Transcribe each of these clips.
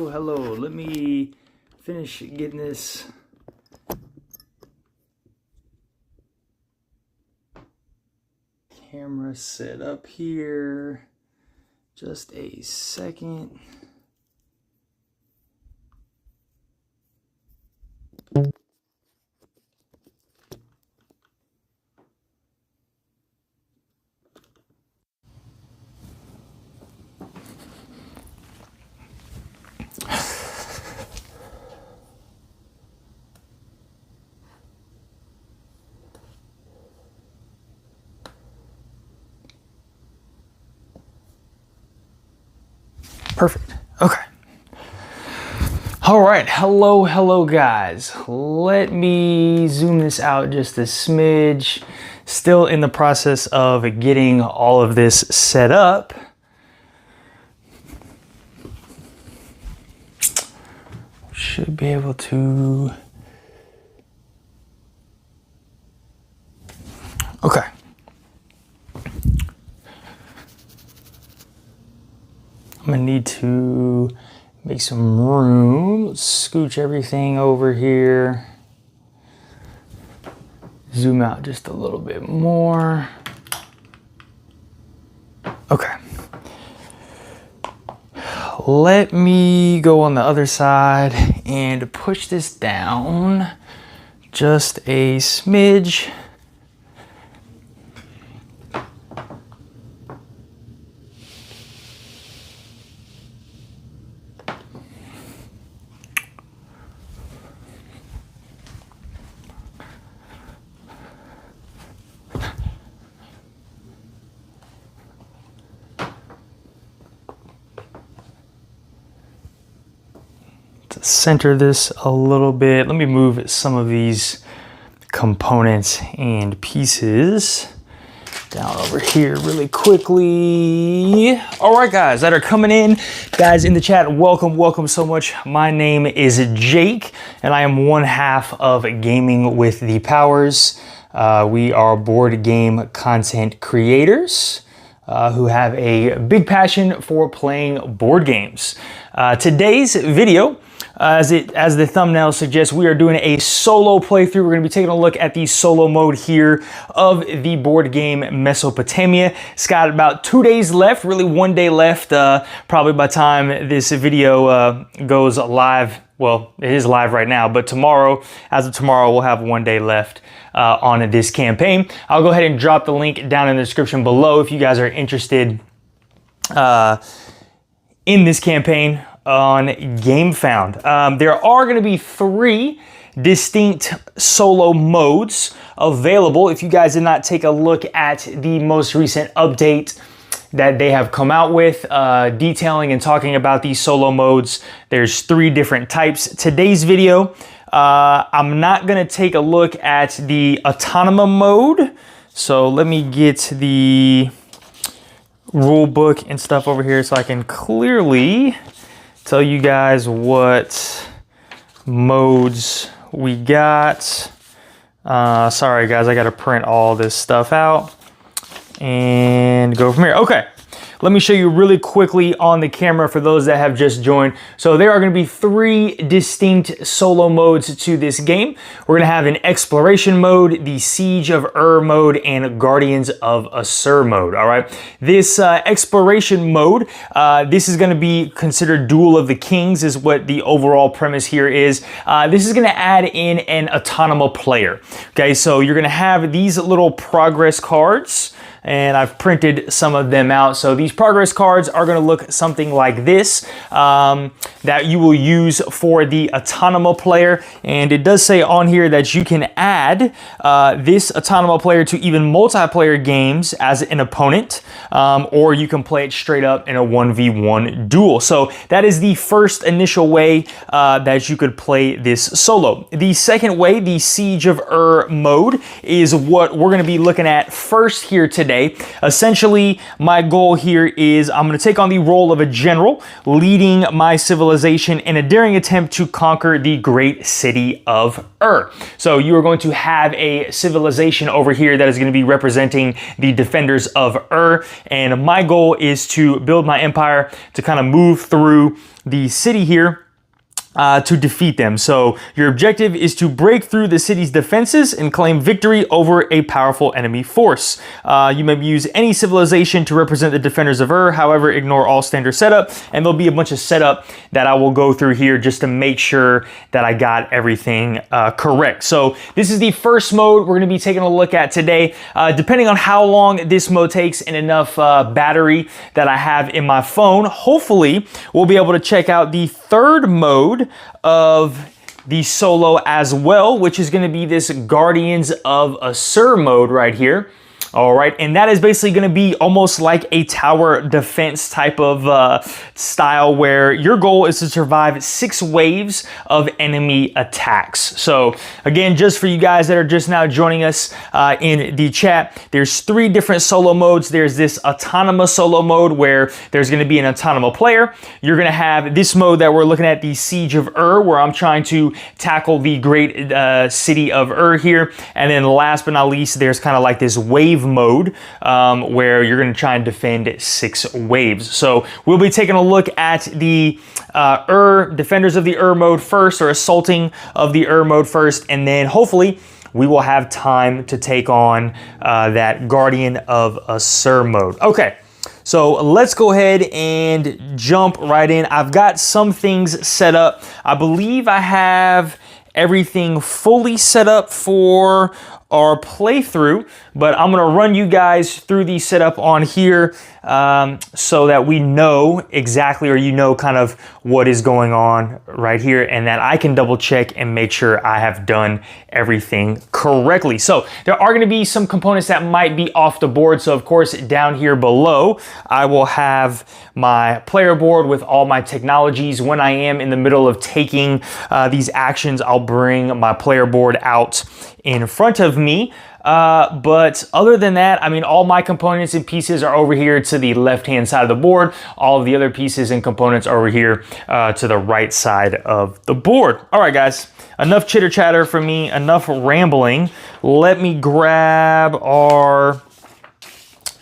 Oh, hello. Let me finish getting this camera set up here. Just a second. Perfect. Okay. All right. Hello guys. Let me zoom this out just a smidge. Still in the process of getting all of this set up. Should be able to. Okay. I'm gonna need to make some room. Let's scooch everything over here. Zoom out just a little bit more. Okay. Let me go on the other side and push this down just a smidge. To center this a little bit, let me move some of these components and pieces down over here really quickly. All right, guys that are coming in, guys in the chat, welcome so much. My name is Jake, and I am one half of Gaming with the Powers. We are board game content creators who have a big passion for playing board games. Today's video, as the thumbnail suggests, we are doing a solo playthrough. We're going to be taking a look at the solo mode here of the board game Mesopotamia. It's got about 2 days left, really 1 day left, probably by the time this video goes live. Well, it is live right now, but tomorrow, as of tomorrow, we'll have 1 day left on this campaign. I'll go ahead and drop the link down in the description below if you guys are interested in this campaign on GameFound. There are going to be 3 distinct solo modes available. If you guys did not take a look at the most recent update that they have come out with, detailing and talking about these solo modes, there's 3 different types. Today's video, I'm not going to take a look at the autonomous mode. So let me get the rule book and stuff over here so I can clearly tell you guys what modes we got. Sorry guys, I gotta print all this stuff out and go from here. Okay, let me show you really quickly on the camera for those that have just joined. So there are going to be 3 distinct solo modes to this game. We're going to have an exploration mode, the Siege of Ur mode, and Guardians of Assur mode. All right, this exploration mode, this is going to be considered Duel of the Kings, is what the overall premise here is. This is going to add in an autonomous player. Okay, so you're going to have these little progress cards, and I've printed some of them out. So these progress cards are going to look something like this, that you will use for the autonomous player. And it does say on here that you can add this autonomous player to even multiplayer games as an opponent, or you can play it straight up in a 1v1 duel. So that is the first initial way that you could play this solo. The second way, the Siege of Ur mode, is what we're going to be looking at first here today. today. Essentially, my goal here is I'm going to take on the role of a general, leading my civilization in a daring attempt to conquer the great city of Ur. So you are going to have a civilization over here that is going to be representing the defenders of Ur, and my goal is to build my empire to kind of move through the city here to defeat them. So your objective is to break through the city's defenses and claim victory over a powerful enemy force. You may use any civilization to represent the defenders of Ur, however, ignore all standard setup, and there'll be a bunch of setup that I will go through here just to make sure that I got everything correct. So this is the first mode we're going to be taking a look at today. Depending on how long this mode takes and enough battery that I have in my phone, hopefully we'll be able to check out the third mode of the solo as well, which is going to be this Guardians of Assur mode right here. All right, and that is basically going to be almost like a tower defense type of style, where your goal is to survive 6 waves of enemy attacks. So again, just for you guys that are just now joining us in the chat, there's 3 different solo modes. There's this autonomous solo mode where there's going to be an autonomous player. You're going to have this mode that we're looking at, the Siege of Ur, where I'm trying to tackle the great city of Ur here. And then last but not least, there's kind of like this wave mode where you're going to try and defend 6 waves. So we'll be taking a look at the defenders of the Ur mode first, or assaulting of the Ur mode first, and then hopefully we will have time to take on that Guardian of Assur mode. Okay, so let's go ahead and jump right in. I've got some things set up. I believe I have everything fully set up for our playthrough, but I'm gonna run you guys through the setup on here so that we know exactly, or you know kind of what is going on right here, and that I can double check and make sure I have done everything correctly. So there are gonna be some components that might be off the board. So of course, down here below, I will have my player board with all my technologies. When I am in the middle of taking these actions, I'll bring my player board out in front of me. But other than that, I mean, all my components and pieces are over here to the left-hand side of the board. All of the other pieces and components are over here to the right side of the board. All right, guys, enough chitter chatter for me, enough rambling. Let me grab our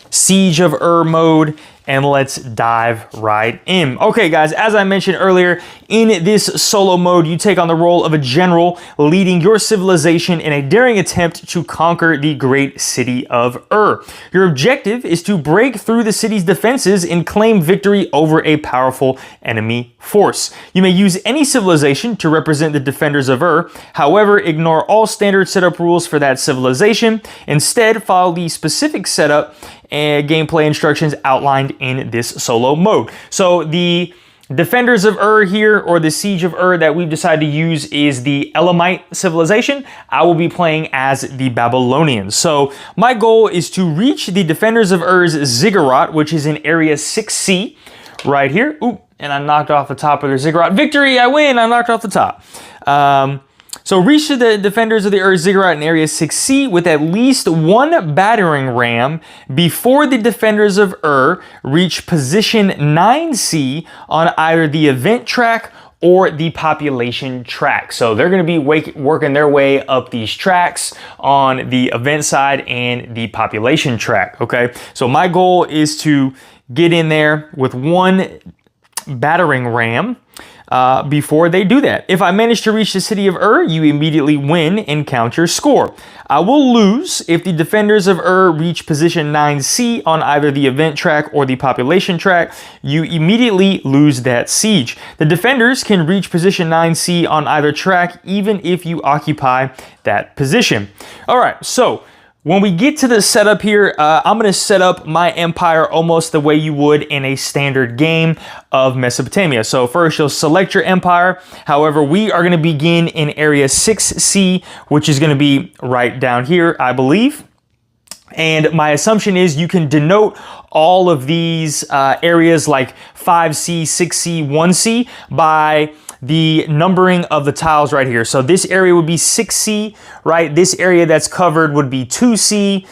Siege of Ur mode and let's dive right in. Okay, guys, as I mentioned earlier, in this solo mode, you take on the role of a general, leading your civilization in a daring attempt to conquer the great city of Ur. Your objective is to break through the city's defenses and claim victory over a powerful enemy force. You may use any civilization to represent the defenders of Ur. However, ignore all standard setup rules for that civilization. Instead, follow the specific setup and gameplay instructions outlined in this solo mode. So the defenders of Ur here, or the Siege of Ur that we've decided to use, is the Elamite civilization. I will be playing as the Babylonians. So my goal is to reach the defenders of Ur's ziggurat, which is in area 6C right here. Ooh, and I knocked off the top of their ziggurat. Victory, I win, I knocked off the top. So reach the defenders of the Ur ziggurat in area 6C with at least 1 battering ram before the defenders of Ur reach position 9C on either the event track or the population track. So they're going to be working their way up these tracks on the event side and the population track. Okay, so my goal is to get in there with 1 battering ram before they do that. If I manage to reach the city of Ur, you immediately win and count your score. I will lose if the defenders of Ur reach position 9C on either the event track or the population track. You immediately lose that siege. The defenders can reach position 9C on either track even if you occupy that position. All right, so when we get to the setup here, I'm going to set up my empire almost the way you would in a standard game of Mesopotamia. So first you'll select your empire. However, we are going to begin in area 6C, which is going to be right down here, I believe. And my assumption is you can denote all of these areas like 5C, 6C, 1C by the numbering of the tiles right here. So this area would be 6C, right? This area that's covered would be 2C.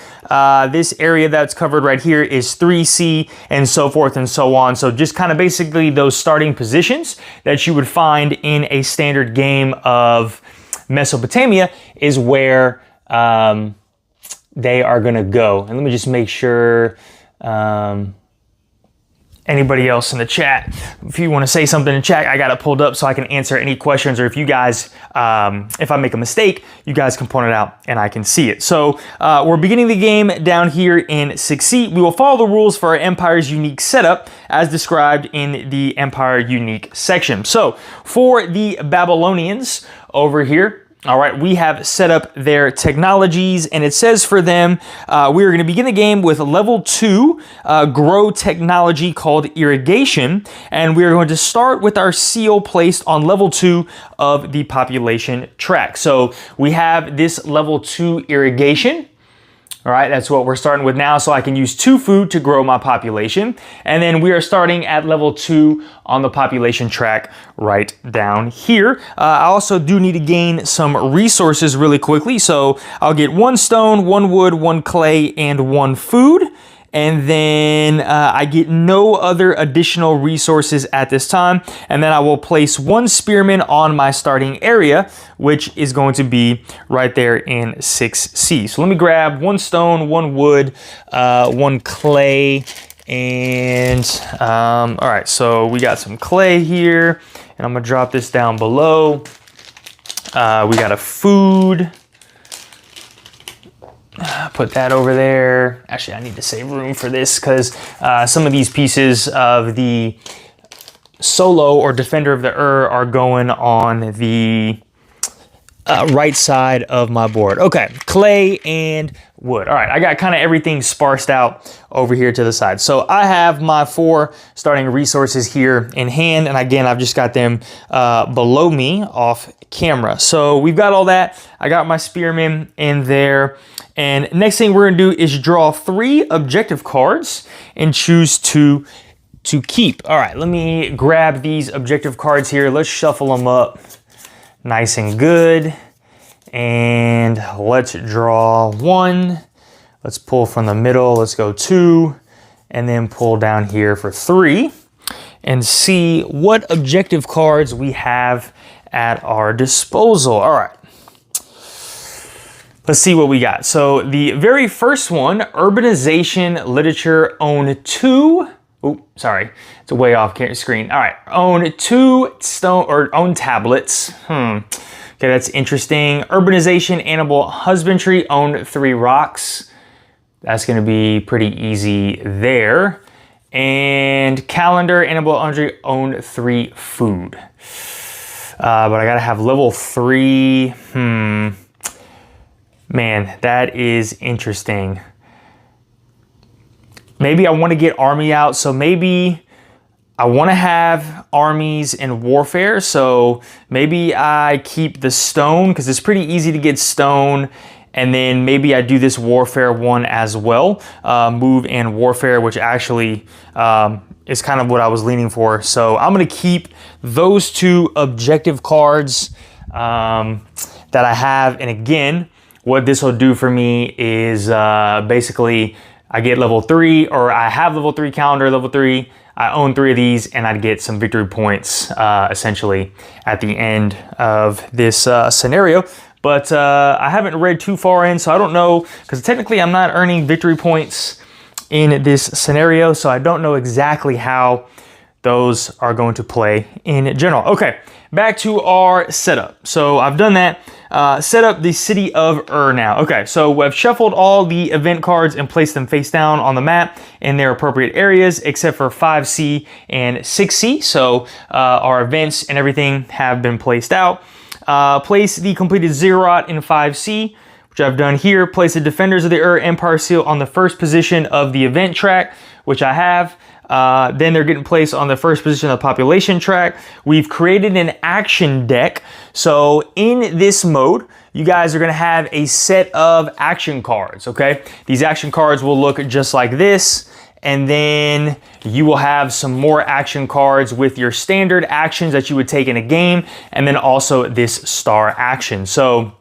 This area that's covered right here is 3C, and so forth and so on. So just kind of basically those starting positions that you would find in a standard game of Mesopotamia is where they are gonna go. And let me just make sure anybody else in the chat, if you want to say something in chat, I got it pulled up so I can answer any questions, or if you guys, if I make a mistake, you guys can point it out and I can see it. So we're beginning the game down here in 6C. We will follow the rules for our Empire's unique setup as described in the Empire unique section. So for the Babylonians over here, all right, we have set up their technologies, and it says for them, we are going to begin the game with level 2 grow technology called irrigation, and we are going to start with our seal placed on level 2 of the population track. So we have this level 2 irrigation. All right, that's what we're starting with now, so I can use 2 food to grow my population. And then we are starting at level 2 on the population track right down here. I also do need to gain some resources really quickly. So I'll get 1 stone, 1 wood, 1 clay, and 1 food. And then I get no other additional resources at this time. And then I will place 1 spearman on my starting area, which is going to be right there in 6C. So let me grab 1 stone, 1 wood, 1 clay, and all right, so we got some clay here, and I'm gonna drop this down below. We got a food. Put that over there. Actually, I need to save room for this because some of these pieces of the Solo or Defender of the are going on the right side of my board. Okay, clay and wood. All right, I got kind of everything sparsed out over here to the side. So I have my 4 starting resources here in hand, and again, I've just got them below me off camera. So we've got all that. I got my spearmen in there. And next thing we're gonna do is draw 3 objective cards and choose 2 to keep. All right, let me grab these objective cards here. Let's shuffle them up nice and good. And let's draw 1. Let's pull from the middle. Let's go 2, and then pull down here for 3 and see what objective cards we have at our disposal. All right. Let's see what we got. So the very first one, urbanization literature, own 2. Oh, sorry, it's way off screen. All right, own 2 stone or own tablets. Okay, that's interesting. Urbanization, animal husbandry, own 3 rocks. That's gonna be pretty easy there. And calendar, animal husbandry, own 3 food. But I gotta have level 3. Man, that is interesting. Maybe I want to get army out, so maybe I want to have armies in warfare, so maybe I keep the stone because it's pretty easy to get stone, and then maybe I do this warfare one as well, move and warfare, which actually is kind of what I was leaning for. So I'm going to keep those 2 objective cards that I have, and again, what this will do for me is basically I get level 3, or I have level 3 calendar, level 3, I own 3 of these, and I'd get some victory points essentially at the end of this scenario. But I haven't read too far in, so I don't know, because technically I'm not earning victory points in this scenario, so I don't know exactly how those are going to play in general. Okay, back to our setup. So I've done that. Set up the city of now. Okay, so I've shuffled all the event cards and placed them face down on the map in their appropriate areas, except for 5C and 6C. So our events and everything have been placed out. Place the completed ziggurat in 5C, which I've done here. Place the defenders of the Empire seal on the first position of the event track, which I have. Then they're getting placed on the first position of the population track. We've created an action deck. So in this mode, you guys are gonna have a set of action cards, okay? These action cards will look just like this, and then you will have some more action cards with your standard actions that you would take in a game, and then also this star action. So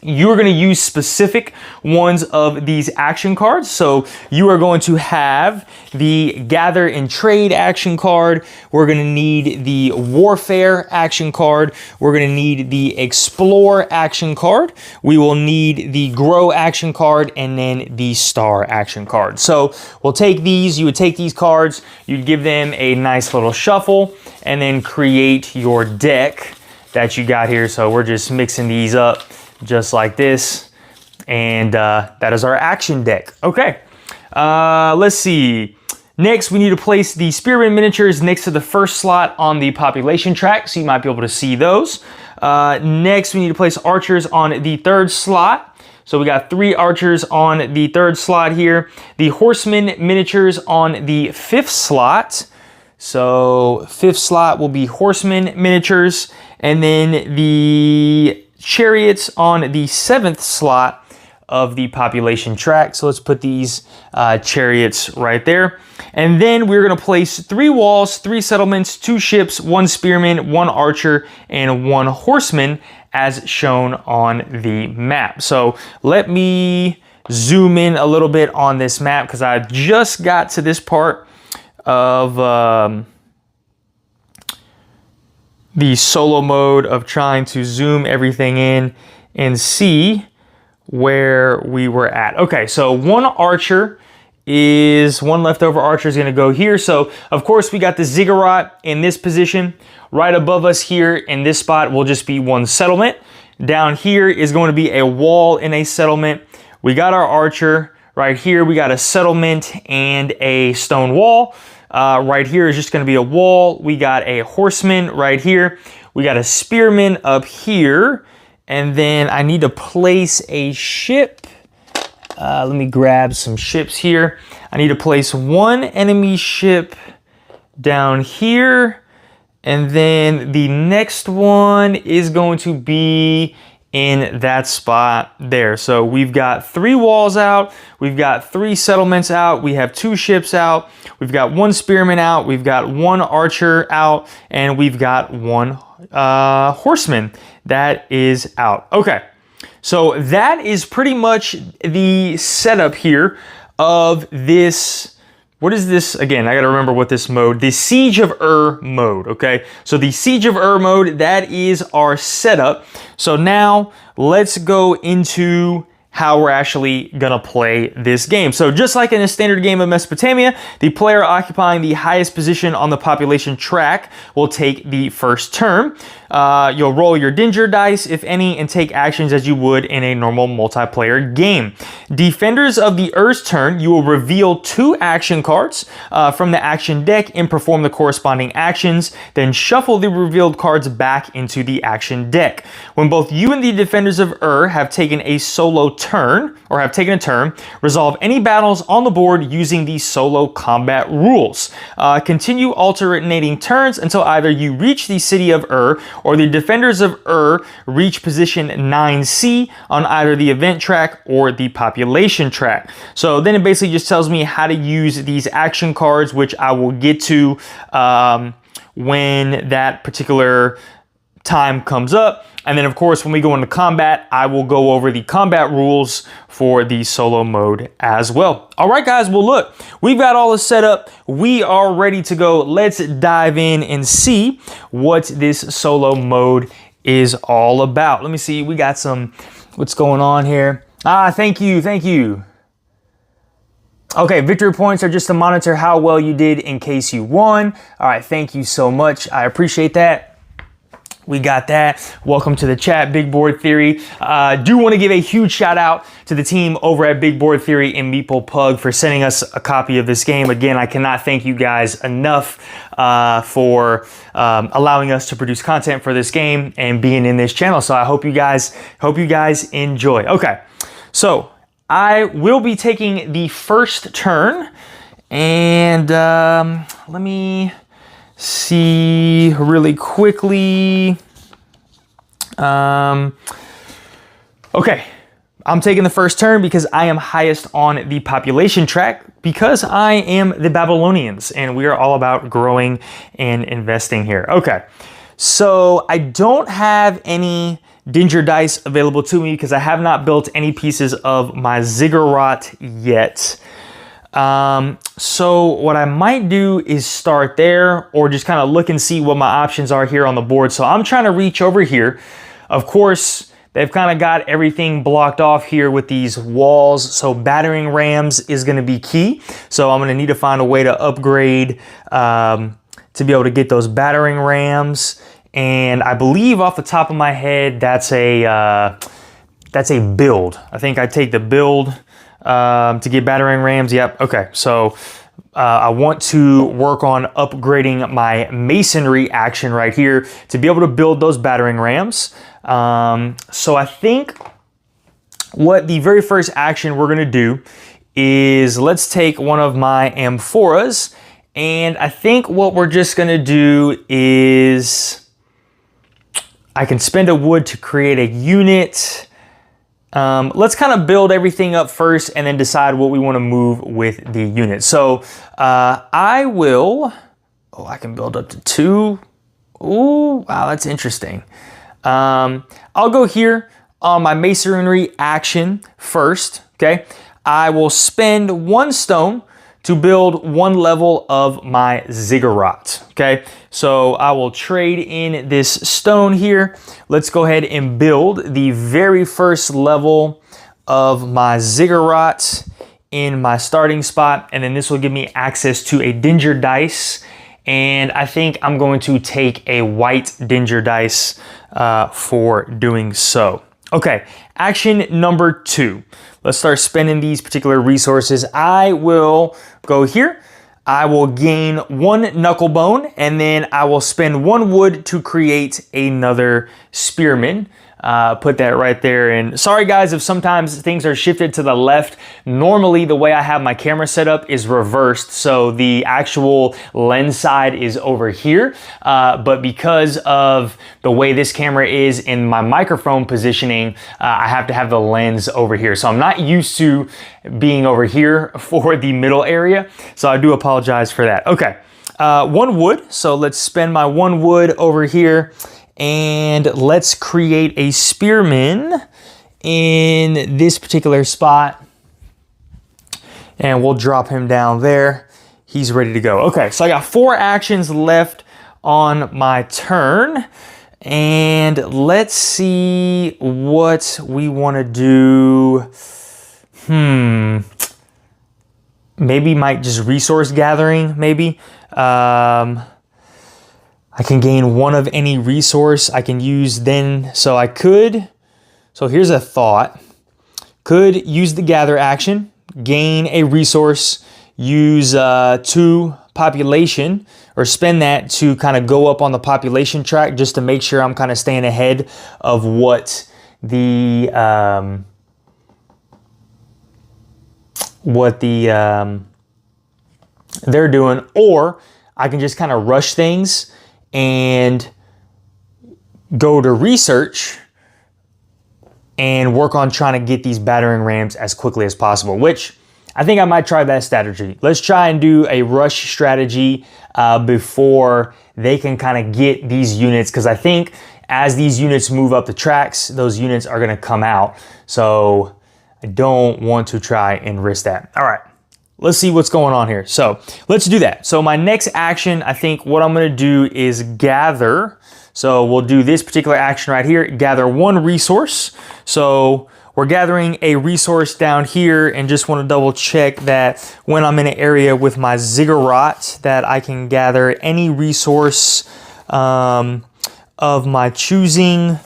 you're going to use specific ones of these action cards. So you are going to have the gather and trade action card. We're going to need the warfare action card. We're going to need the explore action card. We will need the grow action card, and then the star action card. So we'll take these, you would take these cards, you'd give them a nice little shuffle, and then create your deck that you got here. So we're just mixing these up just like this, and that is our action deck. Okay, let's see. Next, we need to place the spearman miniatures next to the first slot on the population track, so you might be able to see those. Next, we need to place archers on the third slot. So we got 3 archers on the third slot here. The horseman miniatures on the 5th slot. So 5th slot will be horseman miniatures, and then the chariots on the 7th slot of the population track. So let's put these chariots right there. And then we're going to place 3 walls, 3 settlements, 2 ships, 1 spearman, 1 archer, and 1 horseman as shown on the map. So let me zoom in a little bit on this map because I just got to this part of the solo mode of trying to zoom everything in and see where we were at. Okay, so 1 archer is, 1 leftover archer is gonna go here. So of course we got the ziggurat in this position. Right above us here in this spot will just be 1 settlement. Down here is going to be a wall in a settlement. We got our archer. Right here we got a settlement and a stone wall. Right here is just going to be a wall. We got a horseman right here. We got a spearman up here. And then I need to place a ship. Let me grab some ships here. I need to place 1 enemy ship down here. And then the next one is going to be in that spot there. So we've got 3 walls out, we've got 3 settlements out, we have 2 ships out, we've got 1 spearman out, we've got 1 archer out, and we've got 1 horseman that is out. Okay, so that is pretty much the setup here of this. What is this? Again, I got to remember what this mode, the Siege of Ur mode, okay? So the Siege of Ur mode, that is our setup. So now let's go into how we're actually gonna play this game. So just like in a standard game of Mesopotamia, the player occupying the highest position on the population track will take the first turn. You'll roll your danger dice, if any, and take actions as you would in a normal multiplayer game. Defenders of the Ur's turn, you will reveal 2 action cards from the action deck and perform the corresponding actions, then shuffle the revealed cards back into the action deck. When both you and the defenders of Ur have taken a solo turn, or have taken a turn, resolve any battles on the board using the solo combat rules. Continue alternating turns until either you reach the city of Ur or the defenders of Ur reach position 9C on either the event track or the population track. So then it basically just tells me how to use these action cards, which I will get to when that particular time comes up. And then of course, when we go into combat, I will go over the combat rules for the solo mode as well. All right, guys, well, look, we've got all this set up. We are ready to go. Let's dive in and see what this solo mode is all about. Let me see. We got some, what's going on here? Thank you. Thank you. Okay, victory points are just to monitor how well you did in case you won. All right, thank you so much. I appreciate that. We got that. Welcome to the chat, Big Board Theory. Do want to give a huge shout out to the team over at Big Board Theory and Meeple Pug for sending us a copy of this game. Again, I cannot thank you guys enough for allowing us to produce content for this game and being in this channel. So I hope you guys enjoy. Okay, so I will be taking the first turn, And let me see really quickly. Okay, I'm taking the first turn because I am highest on the population track because I am the Babylonians and we are all about growing and investing here. Okay, so I don't have any Dinger dice available to me because I have not built any pieces of my ziggurat yet. So what I might do is start there or just kind of look and see what my options are here on the board. So I'm trying to reach over here. Of course, they've kind of got everything blocked off here with these walls. So battering rams is going to be key. So I'm going to need to find a way to upgrade to be able to get those battering rams. And I believe off the top of my head, that's a build. I think I take the build to get battering rams. Yep. Okay. So I want to work on upgrading my masonry action right here to be able to build those battering rams. So I think what the very first action we're going to do is let's take one of my amphoras. And I think what we're just going to do is I can spend a wood to create a unit. Let's kind of build everything up first and then decide what we want to move with the unit. So I can build up to 2. Ooh, wow, that's interesting. I'll go here on my masonry action first, okay? I will spend 1 stone to build 1 level of my ziggurat, okay? So I will trade in this stone here. Let's go ahead and build the very first level of my ziggurat in my starting spot, and then this will give me access to a Dinger dice, and I think I'm going to take a white Dinger dice for doing so. Okay, action number 2. Let's start spending these particular resources. I will go here. I will gain 1 knuckle bone, and then I will spend 1 wood to create another spearman. Put that right there. And sorry guys, if sometimes things are shifted to the left. Normally the way I have my camera set up is reversed, so the actual lens side is over here. But because of the way this camera is in my microphone positioning, I have to have the lens over here. So I'm not used to being over here for the middle area. So I do apologize for that. Okay, 1 wood. So let's spend my 1 wood over here. And let's create a spearman in this particular spot. And we'll drop him down there. He's ready to go. Okay, so I got 4 actions left on my turn. And let's see what we want to do. Maybe might just resource gathering, maybe. I can gain 1 of any resource I can use then. So I could, so here's a thought. Could use the gather action, gain a resource, use 2 population, or spend that to kind of go up on the population track just to make sure I'm kind of staying ahead of what the, they're doing. Or I can just kind of rush things and go to research and work on trying to get these battering rams as quickly as possible, which I think I might try that strategy. Let's try and do a rush strategy before they can kind of get these units, because I think as these units move up the tracks, those units are going to come out. So I don't want to try and risk that. All right. Let's see what's going on here. So let's do that. So my next action, I think what I'm going to do is gather. So we'll do this particular action right here, gather 1 resource. So we're gathering a resource down here, and just want to double check that when I'm in an area with my ziggurat that I can gather any resource of my choosing.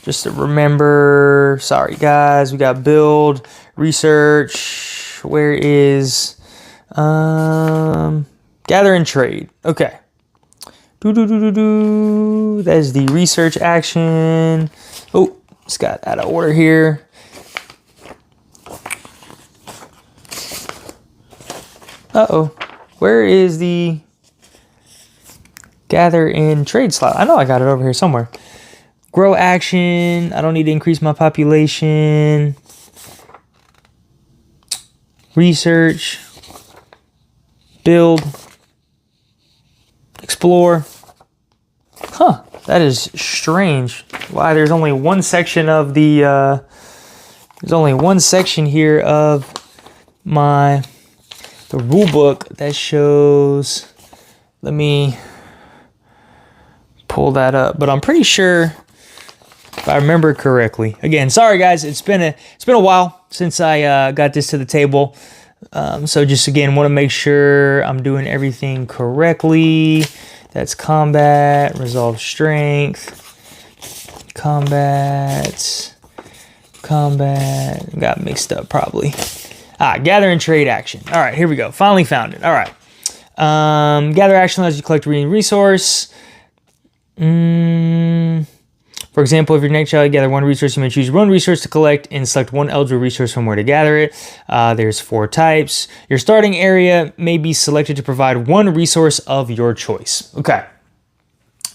Just to remember, sorry guys, we got build, research, where is... gather and trade. Okay. That is the research action. Oh, it's got out of order here. Uh-oh. Where is the gather and trade slot? I know I got it over here somewhere. Grow action. I don't need to increase my population. Research. Build. Explore. Huh. That is strange. Why there's only one section of the there's only one section here of the rule book that shows. Let me pull that up, but I'm pretty sure if I remember correctly. Again, sorry guys, it's been a while since I got this to the table. So just again, want to make sure I'm doing everything correctly. That's combat, resolve strength, combat, got mixed up probably. Gather and trade action. All right, here we go. Finally found it. All right. Gather action allows you to collect a resource. For example, if your next child gather one resource, you may choose one resource to collect and select one eligible resource from where to gather it. There's 4 types. Your starting area may be selected to provide one resource of your choice. Okay.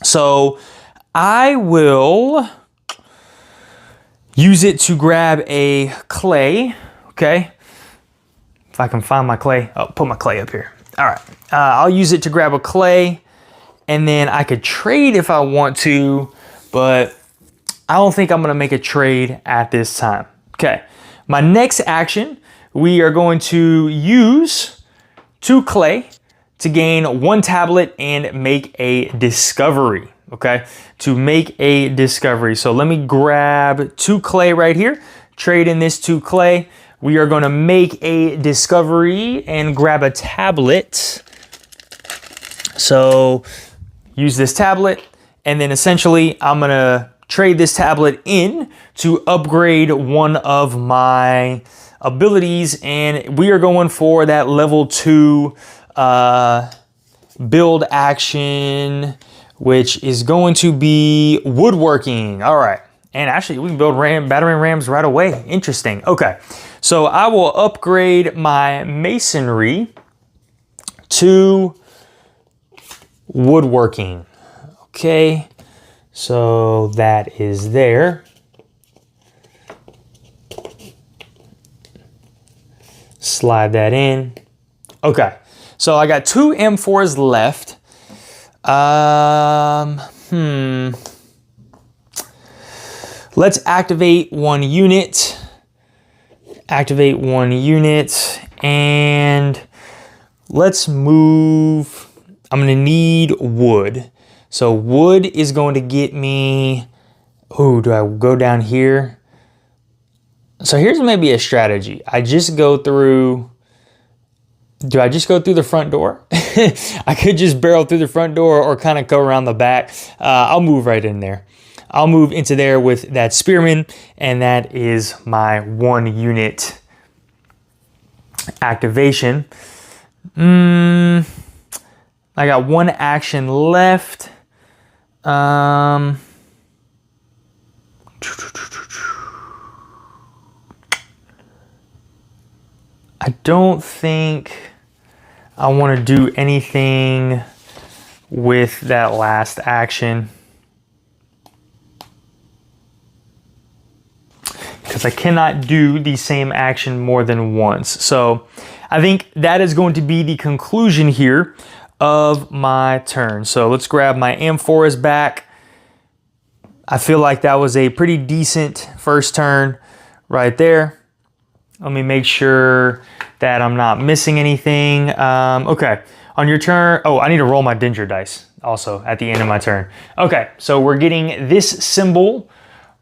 So I will use it to grab a clay. Okay. If I can find my clay, I'll put my clay up here. All right. I'll use it to grab a clay, and then I could trade if I want to, but I don't think I'm going to make a trade at this time. Okay. My next action, we are going to use 2 clay to gain 1 tablet and make a discovery. Okay. To make a discovery. So let me grab 2 clay right here, trade in this 2 clay. We are going to make a discovery and grab a tablet. So use this tablet, and then essentially I'm going to trade this tablet in to upgrade one of my abilities, and we are going for that level 2 build action, which is going to be woodworking. All right. And actually, we can build battering rams right away. Interesting. Okay. So I will upgrade my masonry to woodworking. Okay. So that is there. Slide that in. Okay. So I got 2 M4s left. Let's activate 1 unit. Activate 1 unit, and let's move. I'm gonna need wood. So wood is going to get me, oh, do I go down here? So here's maybe a strategy. I just go through, do I just go through the front door? I could just barrel through the front door or kind of go around the back. I'll move right in there. I'll move into there with that spearman, and that is my 1 unit activation. I got 1 action left. I don't think I want to do anything with that last action, because I cannot do the same action more than once. So I think that is going to be the conclusion here of my turn. So let's grab my M4s back. I feel like that was a pretty decent first turn right there. Let me make sure that I'm not missing anything. Okay, on your turn, oh, I need to roll my danger dice also at the end of my turn. Okay, so we're getting this symbol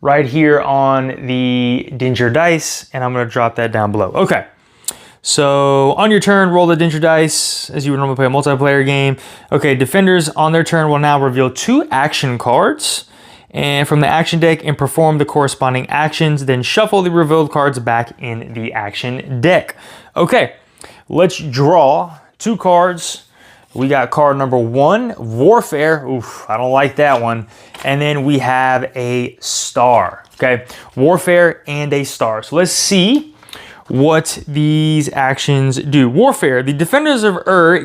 right here on the danger dice, and I'm gonna drop that down below. Okay, so on your turn, roll the danger dice as you would normally play a multiplayer game. Okay, defenders on their turn will now reveal 2 action cards and from the action deck and perform the corresponding actions, then shuffle the revealed cards back in the action deck. Okay, let's draw 2 cards. We got card number 1, Warfare. Oof, I don't like that one. And then we have a star, okay? Warfare and a star. So let's see what these actions do. Warfare. The defenders of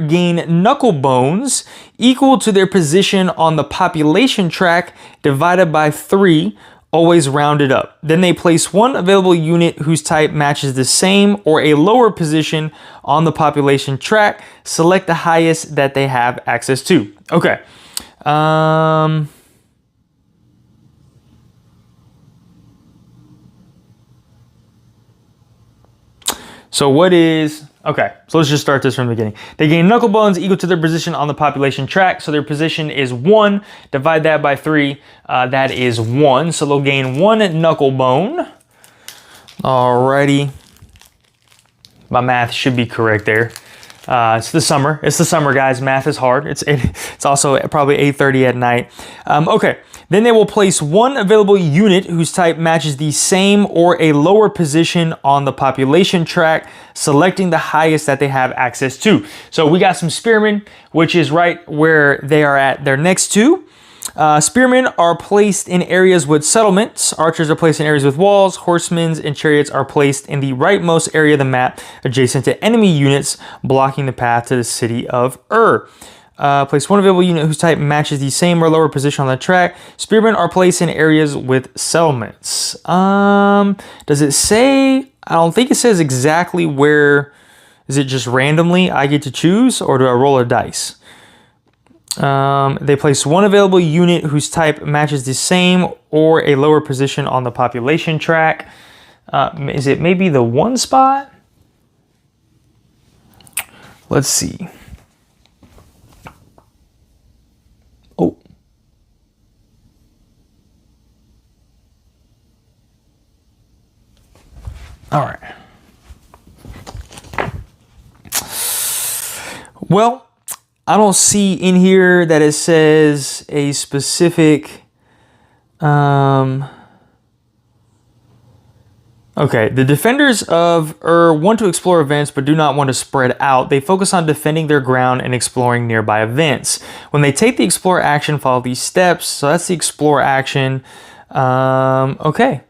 gain knuckle bones equal to their position on the population track divided by 3, always rounded up. Then they place one available unit whose type matches the same or a lower position on the population track. Select the highest that they have access to. Okay. So what is, okay, so let's just start this from the beginning. They gain knuckle bones equal to their position on the population track. So their position is 1, divide that by 3, that is 1. So they'll gain 1 knuckle bone. Alrighty. My math should be correct there. It's the summer, guys. Math is hard. It's also probably 8:30 at night. Okay. Then they will place one available unit whose type matches the same or a lower position on the population track, selecting the highest that they have access to. So we got some spearmen, which is right where they are at. They're next to. Spearmen are placed in areas with settlements. Archers are placed in areas with walls. Horsemen and chariots are placed in the rightmost area of the map, adjacent to enemy units, blocking the path to the city of Place one available unit whose type matches the same or lower position on the track. Spearmen are placed in areas with settlements. Does it say? I don't think it says exactly where. Is it just randomly I get to choose, or do I roll a dice? They place one available unit whose type matches the same or a lower position on the population track. Is it maybe the 1 spot? Let's see. Oh. All right. Well, I don't see in here that it says a specific, okay, the defenders of want to explore events but do not want to spread out. They focus on defending their ground and exploring nearby events. When they take the explore action, follow these steps. So that's the explore action. Okay.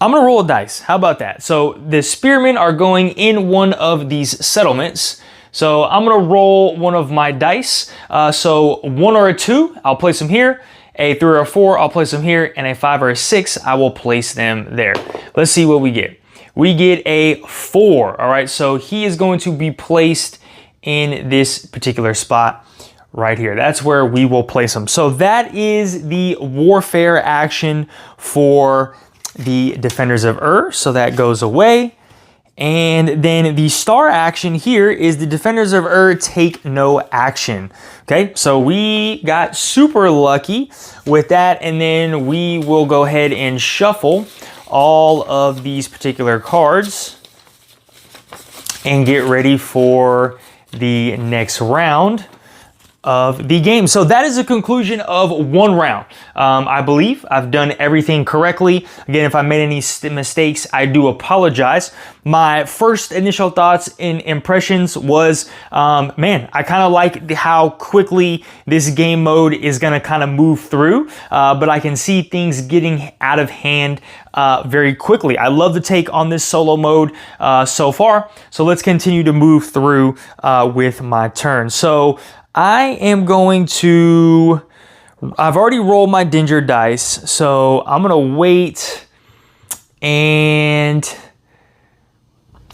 I'm going to roll a dice. How about that? So the spearmen are going in one of these settlements. So I'm going to roll one of my dice. So 1 or a 2, I'll place them here. A 3 or a 4, I'll place them here. And a 5 or a 6, I will place them there. Let's see what we get. We get a 4. All right, so he is going to be placed in this particular spot right here. That's where we will place him. So that is the warfare action for the defenders of So that goes away. And then the star action here is the defenders of take no action. Okay, so we got super lucky with that. And then we will go ahead and shuffle all of these particular cards and get ready for the next round of the game. So that is the conclusion of 1 round. I believe I've done everything correctly. Again, if I made any mistakes, I do apologize. My first initial thoughts and impressions was, man, I kind of like how quickly this game mode is going to kind of move through, but I can see things getting out of hand very quickly. I love the take on this solo mode so far. So let's continue to move through with my turn. So I am going to, I've already rolled my Dinger dice, so I'm going to wait, and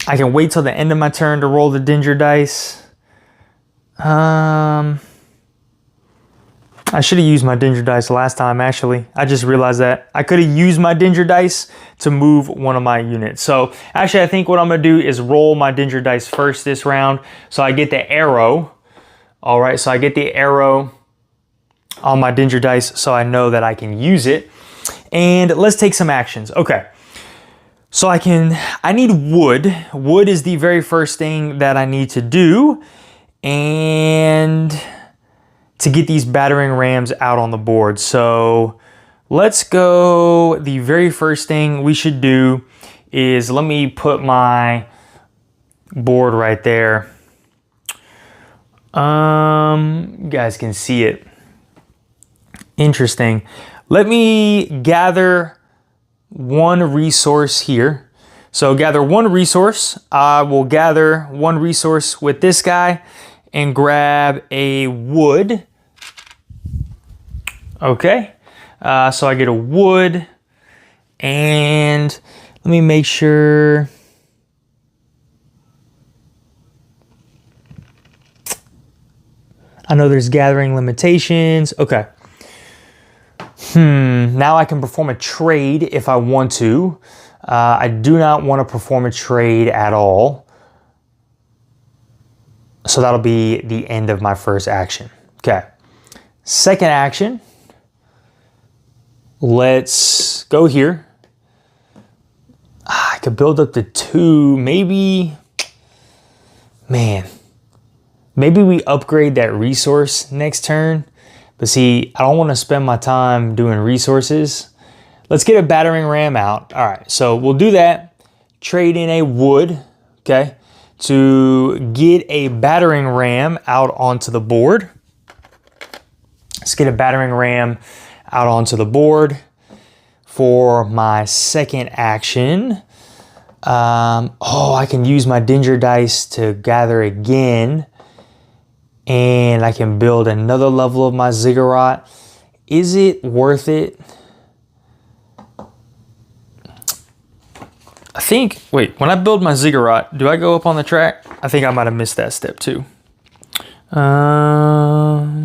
I can wait till the end of my turn to roll the Dinger dice. I should have used my Dinger dice last time, actually. I just realized that. I could have used my Dinger dice to move one of my units. So actually, I think what I'm going to do is roll my Dinger dice first this round, so I get the arrow. All right, so I get the arrow on my Dinger dice so I know that I can use it. And let's take some actions. Okay, so I need wood. Wood is the very first thing that I need to do, and to get these battering rams out on the board. So let's go, the very first thing we should do is, let me put my board right there. You guys can see it. Interesting. Let me gather one resource here. So gather one resource. I will gather one resource with this guy and grab a wood. Okay, so I get a wood, and let me make sure. I know there's gathering limitations. Okay. Now I can perform a trade if I want to. I do not want to perform a trade at all. So that'll be the end of my first action. Okay. Second action. Let's go here. I could build up to 2, maybe. Man. Maybe we upgrade that resource next turn. But see, I don't want to spend my time doing resources. Let's get a battering ram out. All right, so we'll do that. Trade in a wood, okay, to get a battering ram out onto the board. Let's get a battering ram out onto the board. For my second action, I can use my Dinger dice to gather again. And I can build another level of my ziggurat. Is it worth it? I think, wait, when I build my ziggurat, do I go up on the track? I think I might have missed that step too. I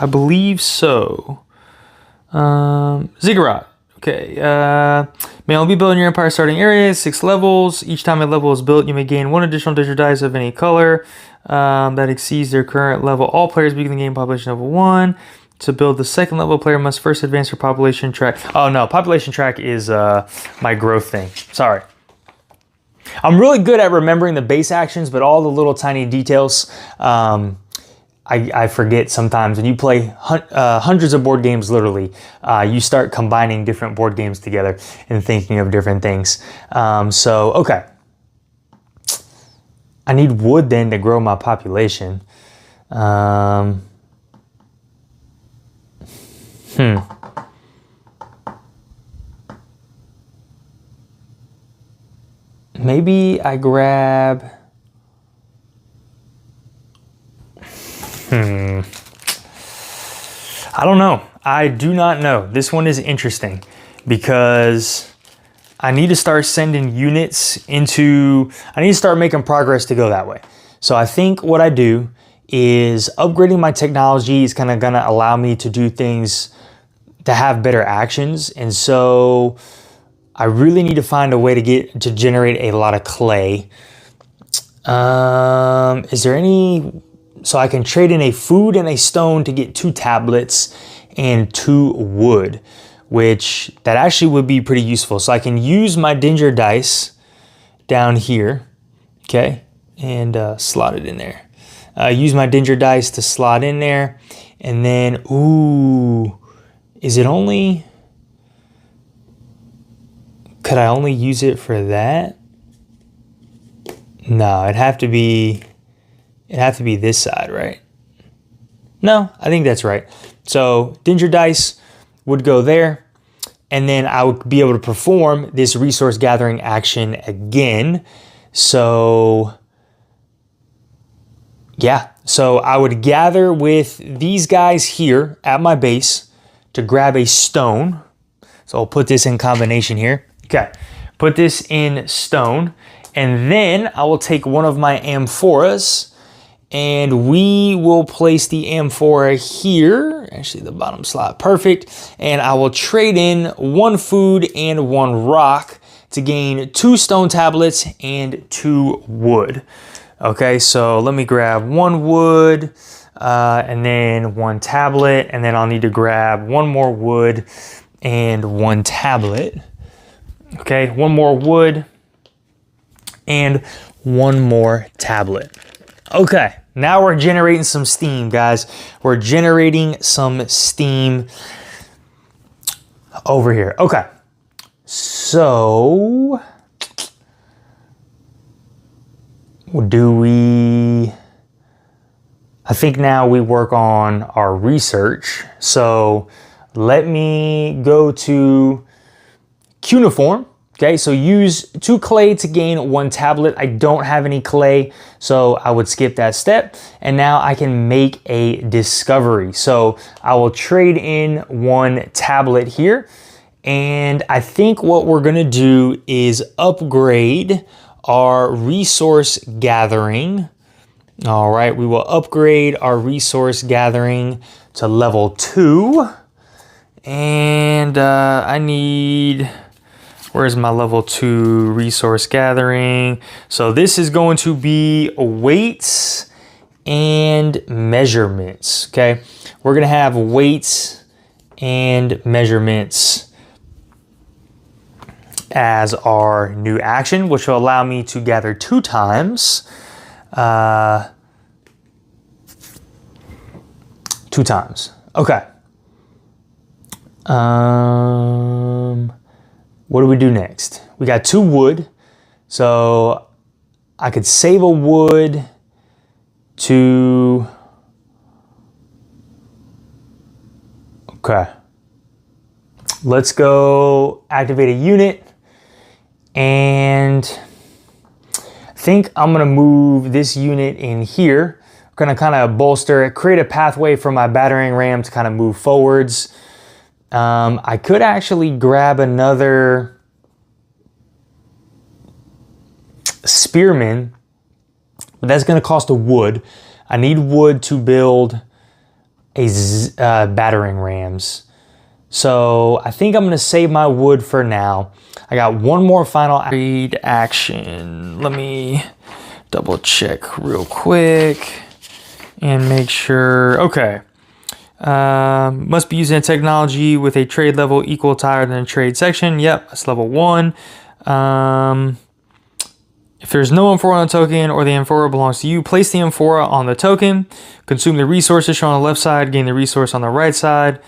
believe so. Ziggurat. Okay. May only be built in your empire starting area, 6 levels. Each time a level is built, you may gain 1 additional Dinger dice of any color that exceeds their current level. All players begin the game population level 1. To build the second level, player must first advance their population track. Oh no, population track is my growth thing. Sorry. I'm really good at remembering the base actions, but all the little tiny details, I forget sometimes. When you play hundreds of board games, literally, you start combining different board games together and thinking of different things. So, okay. I need wood then to grow my population. Maybe I grab... I don't know. I do not know. This one is interesting because I need to start sending units into... I need to start making progress to go that way. So I think what I do is upgrading my technology is kind of going to allow me to do things to have better actions. And so I really need to find a way to generate a lot of clay. Is there any... So I can trade in a food and a stone to get 2 tablets and 2 wood, which that actually would be pretty useful. So I can use my Dinger dice down here, okay, and slot it in there. Use my Dinger dice to slot in there. And then, ooh, is it only... Could I only use it for that? No, it'd have to be this side, right? No, I think that's right. So Dinger dice would go there, and then I would be able to perform this resource gathering action again. So yeah, so I would gather with these guys here at my base to grab a stone. So I'll put this in combination here. Okay, put this in stone, and then I will take one of my amphoras, and we will place the amphora here, actually the bottom slot, perfect. And I will trade in 1 food and 1 rock to gain 2 stone tablets and 2 wood. Okay, so let me grab 1 wood and then 1 tablet, and then I'll need to grab 1 more wood and 1 tablet. Okay, 1 more wood and 1 more tablet. Okay, now we're generating some steam, guys. We're generating some steam over here. Okay, so do we... I think now we work on our research. So let me go to cuneiform. Okay, so use 2 clay to gain 1 tablet. I don't have any clay, so I would skip that step. And now I can make a discovery. So I will trade in 1 tablet here. And I think what we're gonna do is upgrade our resource gathering. All right, we will upgrade our resource gathering to level 2. And I need... Where's my level 2 resource gathering? So this is going to be weights and measurements, okay? We're gonna have weights and measurements as our new action, which will allow me to gather 2 times. 2 times, okay. What do we do next? We got 2 wood. So I could save a wood to... Okay. Let's go activate a unit. And I think I'm gonna move this unit in here. I'm gonna kind of bolster it, create a pathway for my battering ram to kind of move forwards. I could actually grab another spearman, but that's going to cost a wood. I need wood to build a battering rams. So I think I'm going to save my wood for now. I got 1 more final read action. Let me double check real quick and make sure. Okay. Must be using a technology with a trade level equal to higher than a trade section. Yep, that's level 1. If there's no amphora on the token or the amphora belongs to you, place the amphora on the token. Consume the resources shown on the left side, gain the resource on the right side.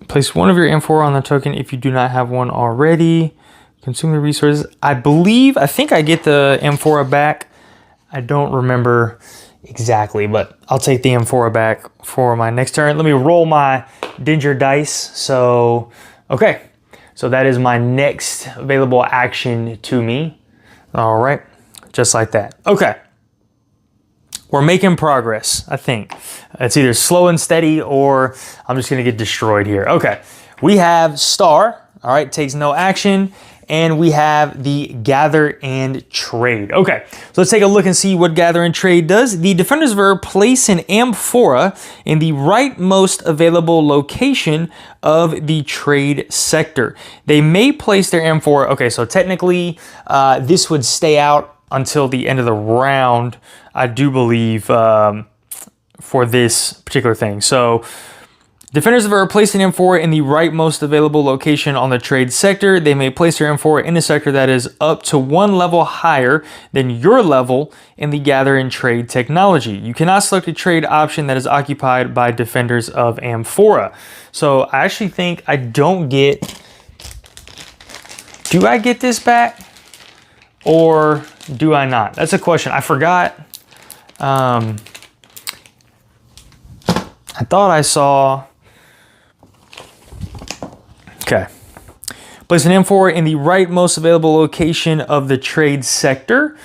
Place 1 of your amphora on the token if you do not have one already. Consume the resources. I think I get the amphora back. I don't remember exactly, but I'll take the amphora back for my next turn. Let me roll my Danger dice. So, okay. So that is my next available action to me. All right, just like that. Okay. We're making progress, I think. It's either slow and steady or I'm just gonna get destroyed here. Okay, we have Star, all right, takes no action, and we have the Gather and Trade. Okay, so let's take a look and see what Gather and Trade does. The Defender's Verb place an amphora in the rightmost available location of the trade sector. They may place their amphora, okay, so technically this would stay out until the end of the round, I do believe, for this particular thing. So defenders of verb place an amphora in the rightmost available location on the trade sector. They may place their amphora in a sector that is up to 1 level higher than your level in the gather and trade technology. You cannot select a trade option that is occupied by defenders of amphora. So I actually think I don't get... Do I get this back? Or do I not? That's a question. I forgot. I thought I saw... Okay. Place an amphora in the rightmost available location of the trade sector.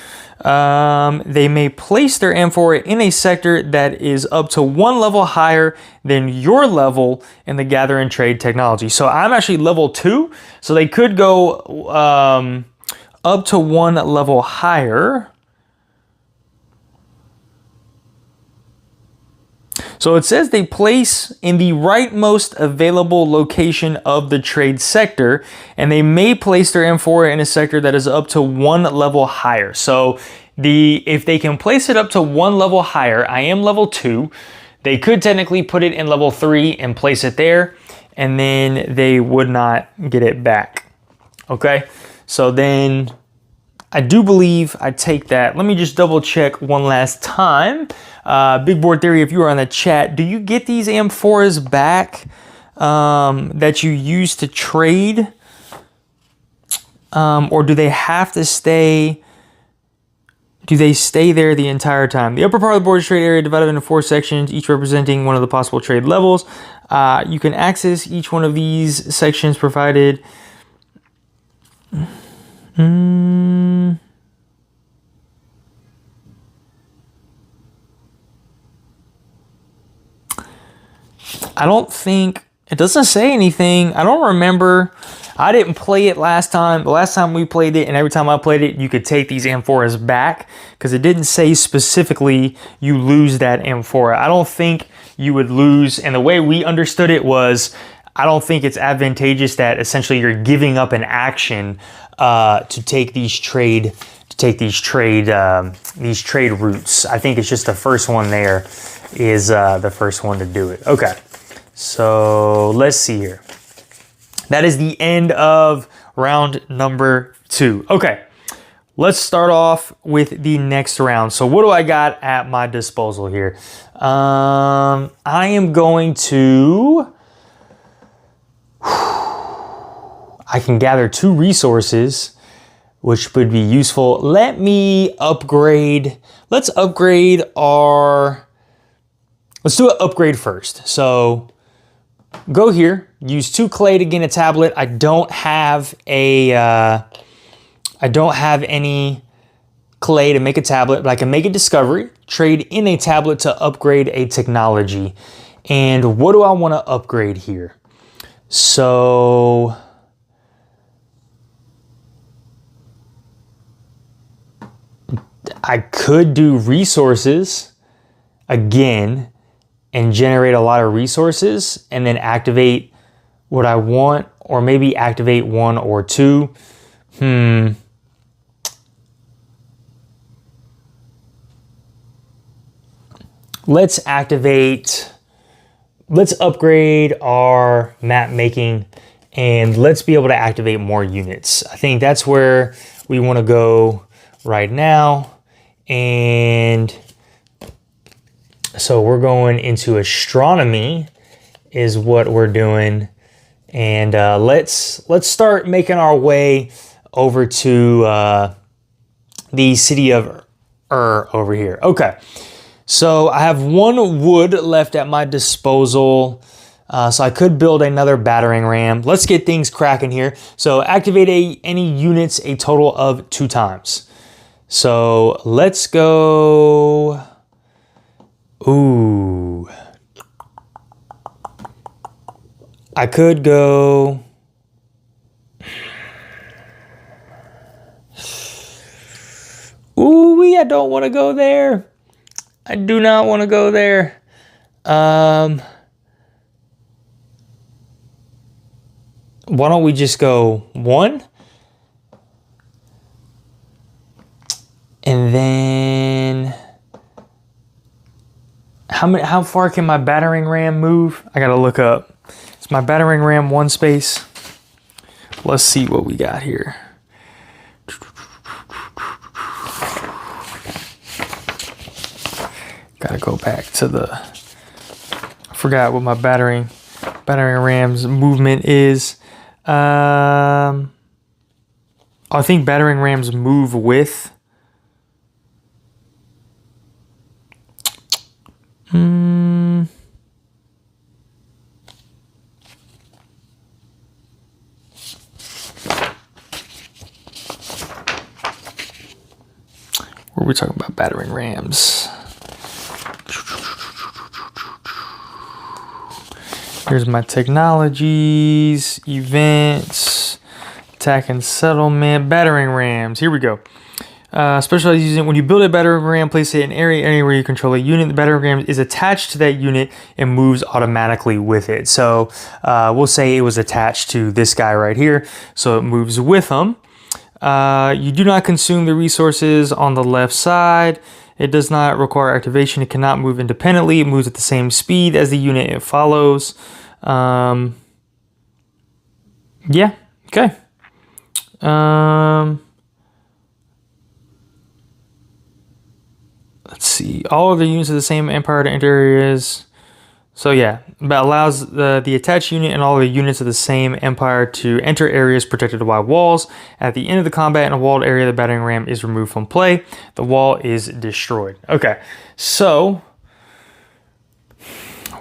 They may place their amphora in a sector that is up to 1 level higher than your level in the gather and trade technology. So I'm actually level 2. So they could go up to 1 level higher. So it says they place in the rightmost available location of the trade sector, and they may place their amphora in a sector that is up to 1 level higher. So if they can place it up to 1 level higher, I am level 2, they could technically put it in level 3 and place it there, and then they would not get it back. Okay, so then I do believe I take that. Let me just double check one last time. Big Board Theory, if you are on the chat, do you get these amphoras back that you use to trade? Or do they have to stay do they stay there the entire time? The upper part of the board is trade area divided into 4 sections, each representing one of the possible trade levels. You can access each one of these sections provided. I don't think, it doesn't say anything. I don't remember. I didn't play it last time. The last time we played it, and every time I played it, you could take these amphoras back because it didn't say specifically you lose that amphora. I don't think you would lose, and the way we understood it was, I don't think it's advantageous that essentially you're giving up an action to take these trade routes. I think it's just the first one there is the first one to do it. Okay, so let's see here. That is the end of round number 2. Okay, let's start off with the next round. So what do I got at my disposal here? I am going to... I can gather 2 resources, which would be useful. Let me upgrade. Let's upgrade our... Let's do an upgrade first. So go here, use 2 clay to gain a tablet. I don't have any clay to make a tablet, but I can make a discovery, trade in a tablet to upgrade a technology. And what do I want to upgrade here? So I could do resources again and generate a lot of resources and then activate what I want, or maybe activate 1 or 2. Let's upgrade our map making and let's be able to activate more units. I think that's where we want to go right now. And so we're going into astronomy is what we're doing. And let's start making our way over to the city of Ur over here. Okay, so I have 1 wood left at my disposal. So I could build another battering ram. Let's get things cracking here. So activate any units a total of 2 times. So let's go. Ooh. I could go. Ooh, I don't want to go there. I do not want to go there. Why don't we just go 1? And then how far can my battering ram move? I gotta look up. Is my battering ram 1 space? Let's see what we got here. Gotta go back to I forgot what my battering ram's movement is. I think battering rams move with. Where are we talking about battering rams? Here's my technologies, events, attack and settlement, battering rams. Here we go. Specialized using when you build a battering ram, place it in an area anywhere you control a unit. The battering ram is attached to that unit and moves automatically with it. So we'll say it was attached to this guy right here, so it moves with him. You do not consume the resources on the left side. It does not require activation. It cannot move independently. It moves at the same speed as the unit it follows. Yeah, okay. Let's see. All of the units of the same empire to enter areas. So yeah, that allows the attached unit and all the units of the same empire to enter areas protected by walls. At the end of the combat in a walled area, the battering ram is removed from play. The wall is destroyed. Okay, so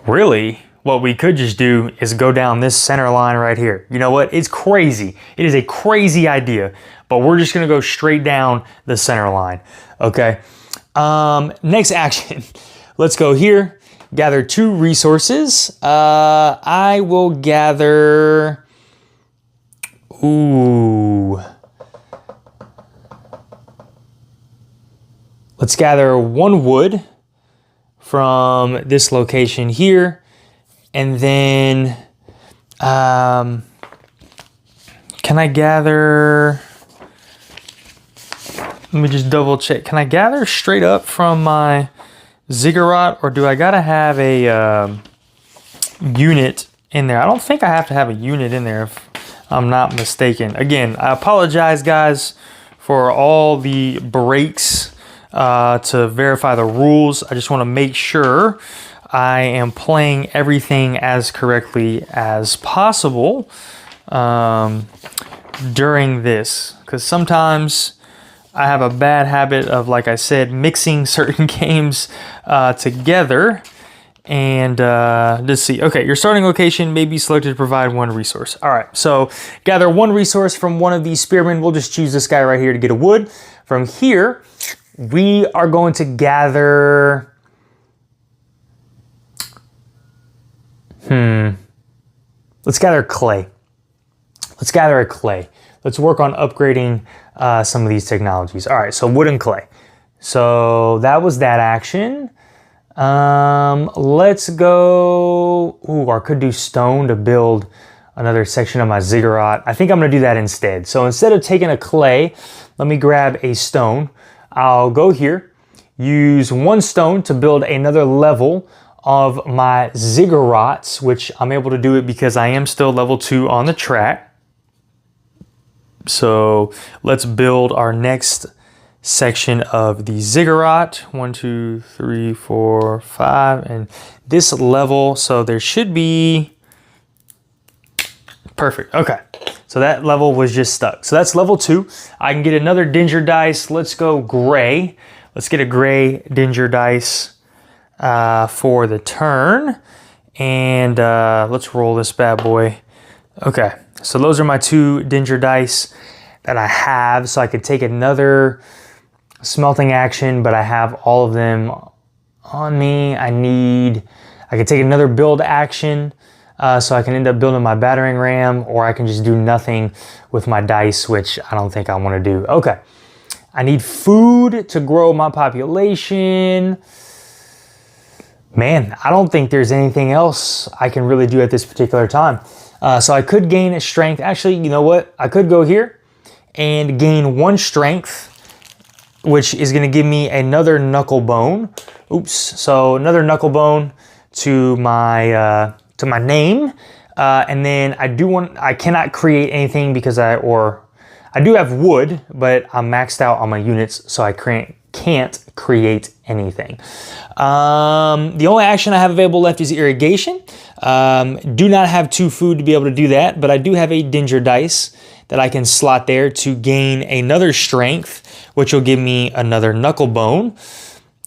really what we could just do is go down this center line right here. You know what? It's crazy. It is a crazy idea, but we're just gonna go straight down the center line. Okay, next action. Let's go here. Gather 2 resources. I will gather, let's gather 1 wood from this location here. And then, can I gather, let me just double check. Can I gather straight up from my ziggurat, or do I gotta have a unit in there? I don't think I have to have a unit in there if I'm not mistaken. Again, I apologize guys for all the breaks to verify the rules. I just want to make sure I am playing everything as correctly as possible during this, because sometimes I have a bad habit of, like I said, mixing certain games together. And let's see. Okay, your starting location may be selected to provide 1 resource. All right, so gather 1 resource from one of these spearmen. We'll just choose this guy right here to get a wood. From here, we are going to gather... Let's gather clay. Let's gather a clay. Let's work on upgrading some of these technologies. All right, so wood and clay. So that was that action. Let's go, I could do stone to build another section of my ziggurat. I think I'm gonna do that instead. So instead of taking a clay, let me grab a stone. I'll go here, use 1 stone to build another level of my ziggurats, which I'm able to do it because I am still level 2 on the track. So let's build our next section of the ziggurat. 1, 2, 3, 4, 5, and this level. So there should be, perfect. Okay, so that level was just stuck. So that's level 2. I can get another danger dice. Let's go gray. Let's get a gray danger dice for the turn, and let's roll this bad boy. Okay, so those are my 2 danger dice that I have, so I could take another smelting action, but I have all of them on me. I could take another build action, so I can end up building my battering ram, or I can just do nothing with my dice, which I don't think I want to do. Okay, I need food to grow my population. Man, I don't think there's anything else I can really do at this particular time. So I could gain a strength. Actually, you know what? I could go here and gain 1 strength, which is going to give me another knuckle bone. Oops. So another knuckle bone to my name. And then I cannot create anything because I do have wood, but I'm maxed out on my units, so I can't create anything. The only action I have available left is irrigation. Do not have 2 food to be able to do that, but I do have a danger dice that I can slot there to gain another strength, which will give me another knuckle bone.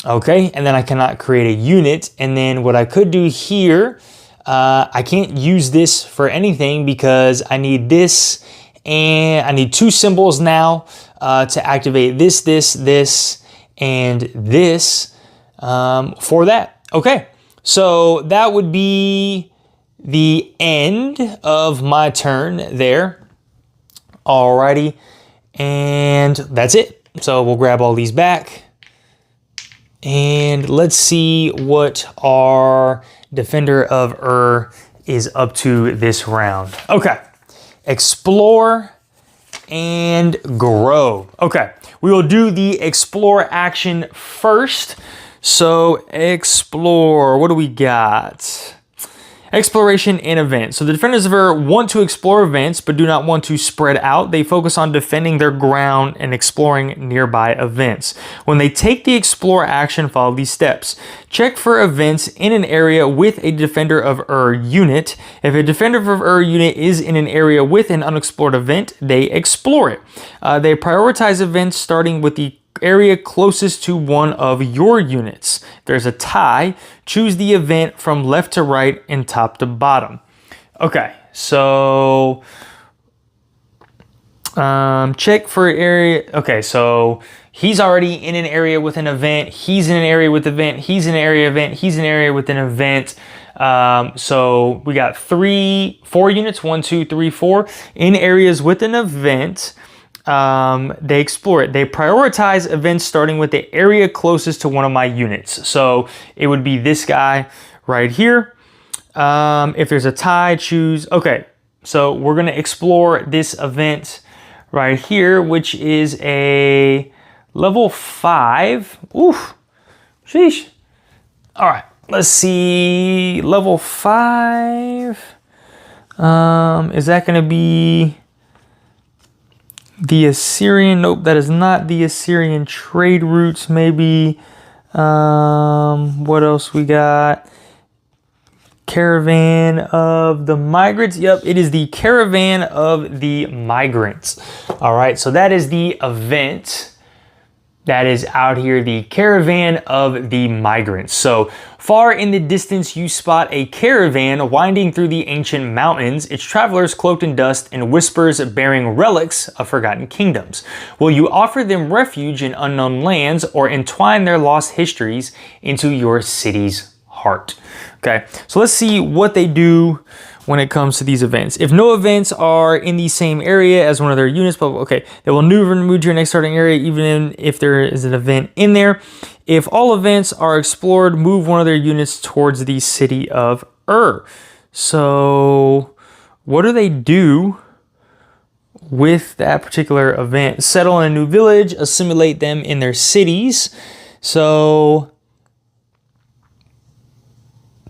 Okay, and then I cannot create a unit. And then what I could do here, I can't use this for anything because I need this, and I need 2 symbols now to activate this, and this for that. Okay, so that would be the end of my turn there. Alrighty, and that's it. So we'll grab all these back, and let's see what our Defender of Ur is up to this round. Okay, explore and grow. Okay, we will do the explore action first. So explore, what do we got? Exploration and events. So the defenders of Ur want to explore events, but do not want to spread out. They focus on defending their ground and exploring nearby events. When they take the explore action, follow these steps. Check for events in an area with a defender of Ur unit. If a defender of Ur unit is in an area with an unexplored event, they explore it. They prioritize events starting with the area closest to one of your units. If there's a tie, choose the event from left to right and top to bottom. Okay, so check for area. Okay, so he's already in an area with an event. He's in an area with event. He's in an area event. He's in an area with an event. So we got 4 units, 1, 2, 3, 4 in areas with an event. They explore it. They prioritize events starting with the area closest to one of my units. So it would be this guy right here. If there's a tie, choose. Okay, so we're going to explore this event right here, which is a level 5. Oof. Sheesh. All right, let's see. Level 5. Is that going to be the Assyrian? Nope, that is not the Assyrian trade routes. Maybe what else we got? Caravan of the migrants. Yep, it is the caravan of the migrants. All right, so that is the event that is out here, the caravan of the migrants. So far in the distance, you spot a caravan winding through the ancient mountains, its travelers cloaked in dust and whispers bearing relics of forgotten kingdoms. Will you offer them refuge in unknown lands or entwine their lost histories into your city's heart? Okay, so let's see what they do when it comes to these events. If no events are in the same area as one of their units, but okay, they will move to your next starting area even if there is an event in there. If all events are explored, move one of their units towards the city of Ur. So what do they do with that particular event? Settle in a new village, assimilate them in their cities. So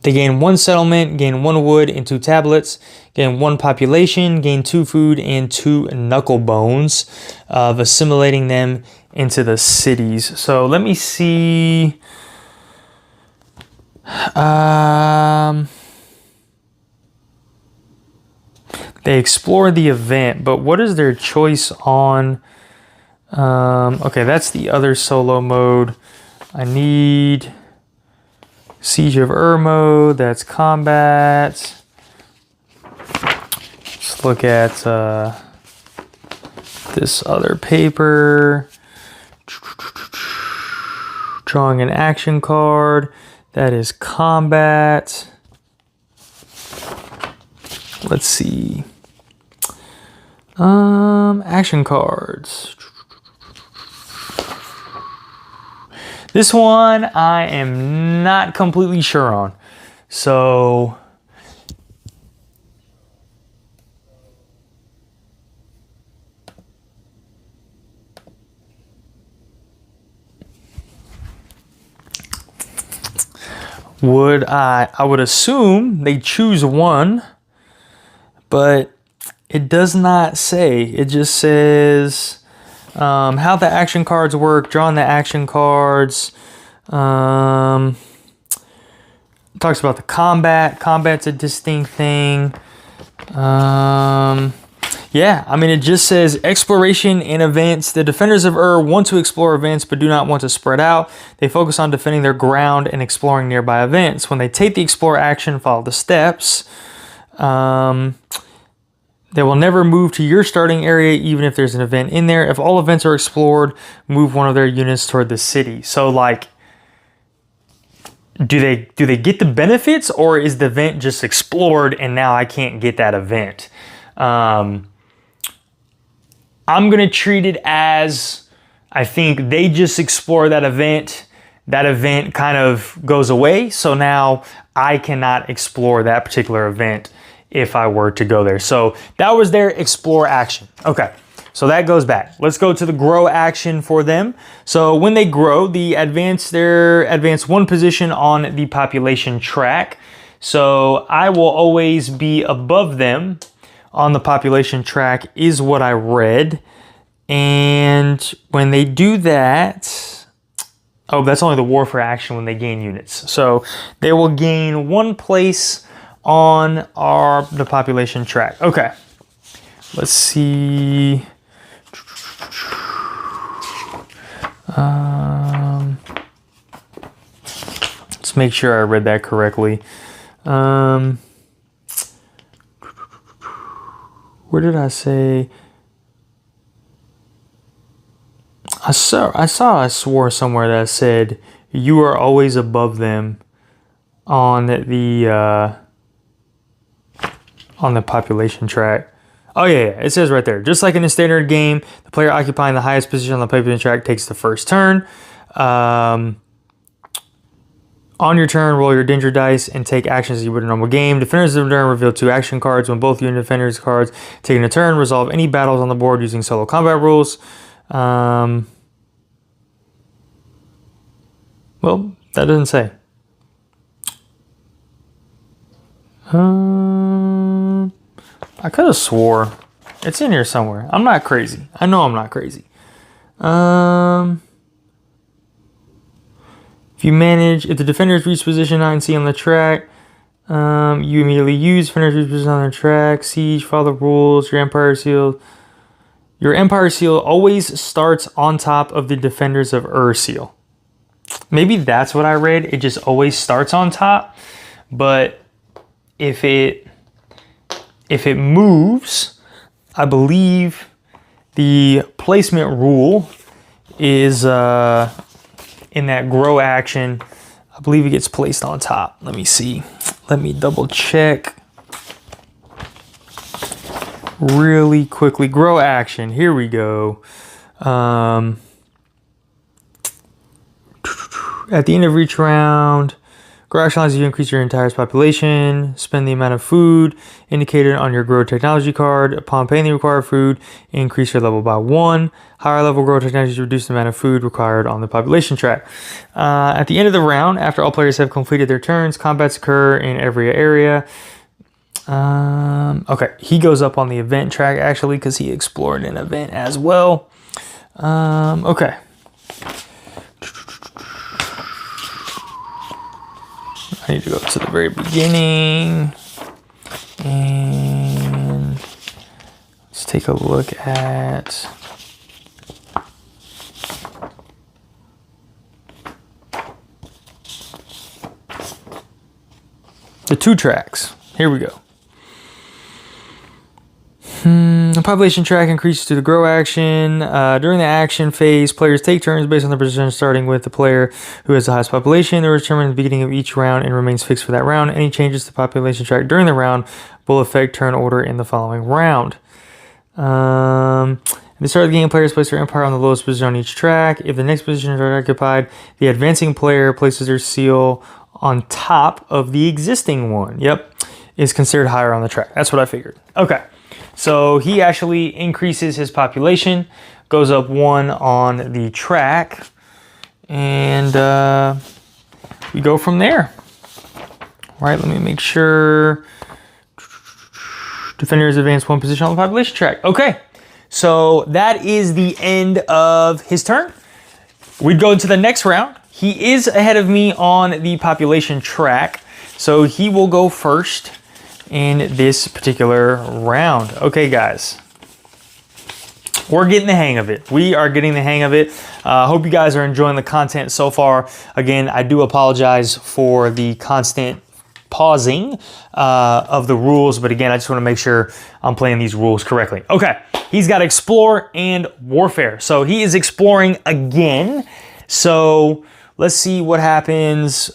they gain 1 settlement, gain 1 wood and 2 tablets, gain 1 population, gain 2 food and 2 knuckle bones of assimilating them into the cities. So let me see. They explore the event, but what is their choice on? Okay, that's the other solo mode. I need Siege of Ur mode, that's combat. Let's look at this other paper. Drawing an action card, that is combat. Let's see. Action cards. This one I am not completely sure on. So I would assume they choose one, but it does not say. It just says how the action cards work, drawing the action cards. Talks about the combat. Combat's a distinct thing. Yeah, I mean, it just says exploration and events. The defenders of Ur want to explore events but do not want to spread out. They focus on defending their ground and exploring nearby events. When they take the explore action, follow the steps. They will never move to your starting area even if there's an event in there. If all events are explored, move one of their units toward the city. So like, do they get the benefits, or is the event just explored and now I can't get that event? I'm going to treat it as, I think they just explore that event. That event kind of goes away. So now I cannot explore that particular event if I were to go there. So that was their explore action. Okay, so that goes back. Let's go to the grow action for them. So when they grow, they advance 1 position on the population track. So I will always be above them on the population track is what I read. And when they do that, oh, that's only the warfare action when they gain units. So they will gain 1 place on the population track. Okay, let's see. Let's make sure I read that correctly. Where did I say? I swore somewhere that said you are always above them on the population track. Oh yeah, it says right there. Just like in a standard game, the player occupying the highest position on the population track takes the first turn. On your turn, roll your danger dice and take actions as you would in a normal game. Defenders of the turn reveal 2 action cards. When both unit defenders cards taking a turn, resolve any battles on the board using solo combat rules. Well, that doesn't say. I could have swore it's in here somewhere. I'm not crazy. I know I'm not crazy. If the defenders reach position 9C on the track, you immediately use defenders reach position on the track, siege, follow the rules, your empire seal. Your empire seal always starts on top of the defenders of Ursil. Maybe that's what I read. It just always starts on top. But if it moves, I believe the placement rule is in that grow action. I believe it gets placed on top. Let me see. Let me double check really quickly. Grow action. Here we go. At the end of each round, grow action allows you to increase your entire population. Spend the amount of food indicated on your grow technology card. Upon paying the required food, increase your level by 1. Higher level grow technologies reduce the amount of food required on the population track. At the end of the round, after all players have completed their turns, combats occur in every area. Okay, he goes up on the event track actually because he explored an event as well. Okay. I need to go to the very beginning and let's take a look at the 2 tracks. Here we go. The population track increases to the grow action. During the action phase, players take turns based on their position, starting with the player who has the highest population. They are determined at the beginning of each round and remains fixed for that round. Any changes to the population track during the round will affect turn order in the following round. At the start of the game, players place their empire on the lowest position on each track. If the next position is occupied, the advancing player places their seal on top of the existing one. Yep, is considered higher on the track. That's what I figured. Okay. So he actually increases his population, goes up 1 on the track, and we go from there. All right, let me make sure. Defenders advance 1 position on the population track. Okay, so that is the end of his turn. We'd go into the next round. He is ahead of me on the population track, so he will go first in this particular round. Okay, guys, we're getting the hang of it. We are getting the hang of it. Hope you guys are enjoying the content so far. Again, I do apologize for the constant pausing of the rules, but again, I just want to make sure I'm playing these rules correctly. Okay, he's got explore and warfare, so he is exploring again. So let's see what happens.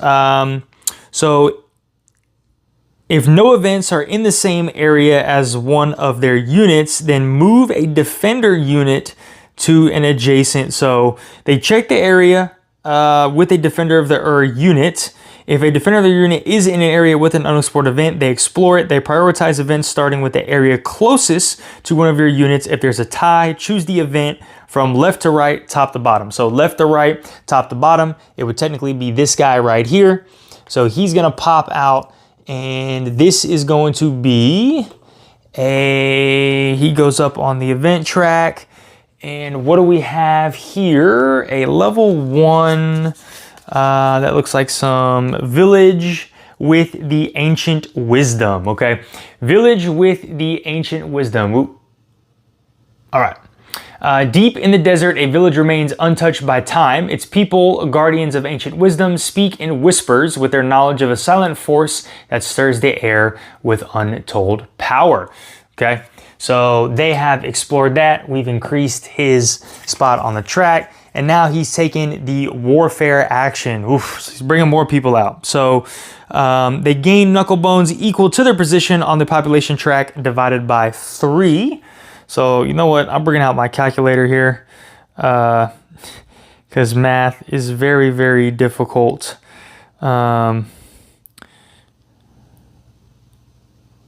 So if no events are in the same area as one of their units, then move a defender unit to an adjacent. So they check the area with a defender of their unit. If a defender of their unit is in an area with an unexplored event, they explore it. They prioritize events starting with the area closest to one of your units. If there's a tie, choose the event from left to right, top to bottom. So left to right, top to bottom, it would technically be this guy right here. So he's gonna pop out And this is going to be he goes up on the event track. And what do we have here? A level 1, that looks like some village with the ancient wisdom, okay? Village with the ancient wisdom. Ooh. All right. Deep in the desert, a village remains untouched by time. Its people, guardians of ancient wisdom, speak in whispers with their knowledge of a silent force that stirs the air with untold power. Okay, so they have explored that. We've increased his spot on the track, and now he's taking the warfare action. Oof, so he's bringing more people out. So they gain knuckle bones equal to their position on the population track divided by 3. So you know what? I'm bringing out my calculator here because math is very, very difficult.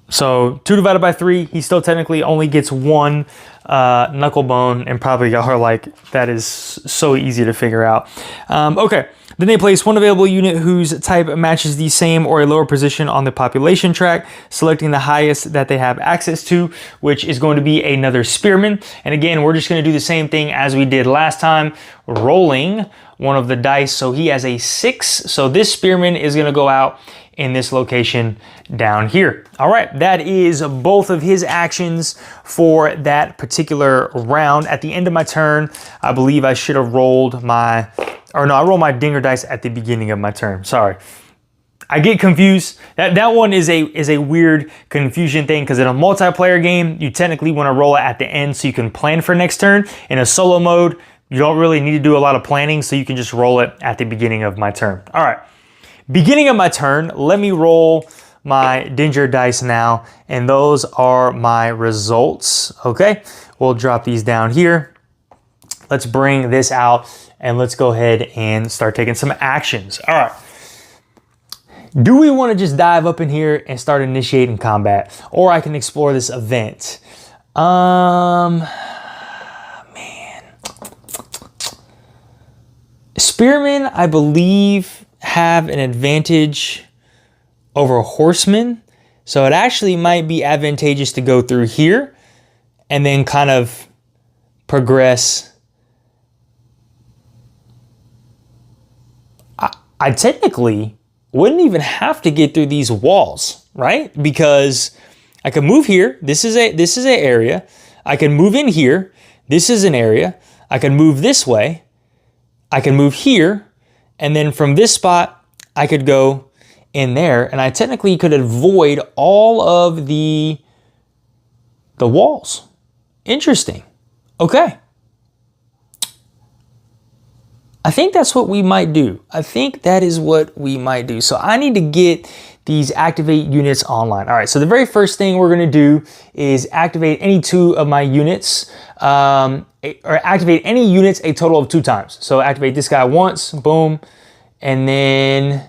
So 2 divided by 3, he still technically only gets 1 knuckle bone, and probably y'all are like, that is so easy to figure out. Okay, then they place 1 available unit whose type matches the same or a lower position on the population track, selecting the highest that they have access to, which is going to be another spearman. And again, we're just going to do the same thing as we did last time, rolling one of the dice. So he has a 6, so this spearman is going to go out in this location down here. All right, that is both of his actions for that particular round. At the end of my turn, I believe I should have rolled my, or no, I rolled my dinger dice at the beginning of my turn. Sorry. I get confused. That one is a weird confusion thing, because in a multiplayer game, you technically want to roll it at the end so you can plan for next turn. In a solo mode, you don't really need to do a lot of planning, so you can just roll it at the beginning of my turn. All right. Beginning of my turn, let me roll my Dinger dice now, and those are my results, okay? We'll drop these down here. Let's bring this out, and let's go ahead and start taking some actions. All right. Do we want to just dive up in here and start initiating combat? Or I can explore this event. Man. Spearmen, I believe, have an advantage over horsemen, so it actually might be advantageous to go through here and then kind of progress. I technically wouldn't even have to get through these walls, right? Because I can move here. This is an area. I can move in here. This is an area. I can move this way. I can move here. And then from this spot, I could go in there, and I technically could avoid all of the walls. Interesting. Okay. I think that's what we might do. I think that is what we might do. So I need to get these activate units online. All right, so the very first thing we're gonna do is activate any 2 of my units, or activate any units a total of 2 times. So activate this guy once, boom, and then,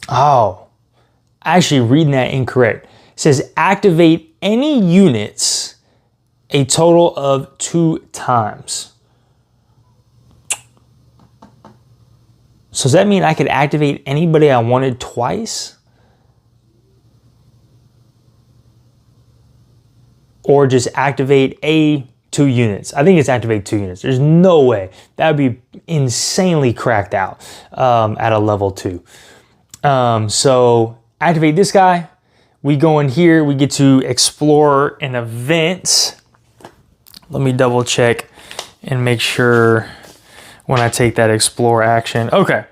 oh, actually reading that incorrect. It says activate any units a total of 2 times. So does that mean I could activate anybody I wanted twice? Or just activate 2 units? I think it's activate 2 units. There's no way. That would be insanely cracked out at a level 2. So activate this guy. We go in here. We get to explore an event. Let me double check and make sure when I take that explore action. Okay.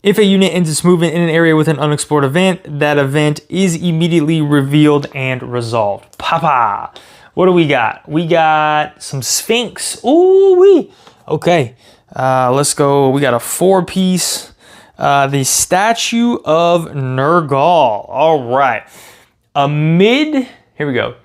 If a unit ends its movement in an area with an unexplored event, that event is immediately revealed and resolved. Papa. What do we got? We got some Sphinx. Ooh-wee. Okay. Let's go. We got a 4-piece. The Statue of Nergal. All right. Here we go.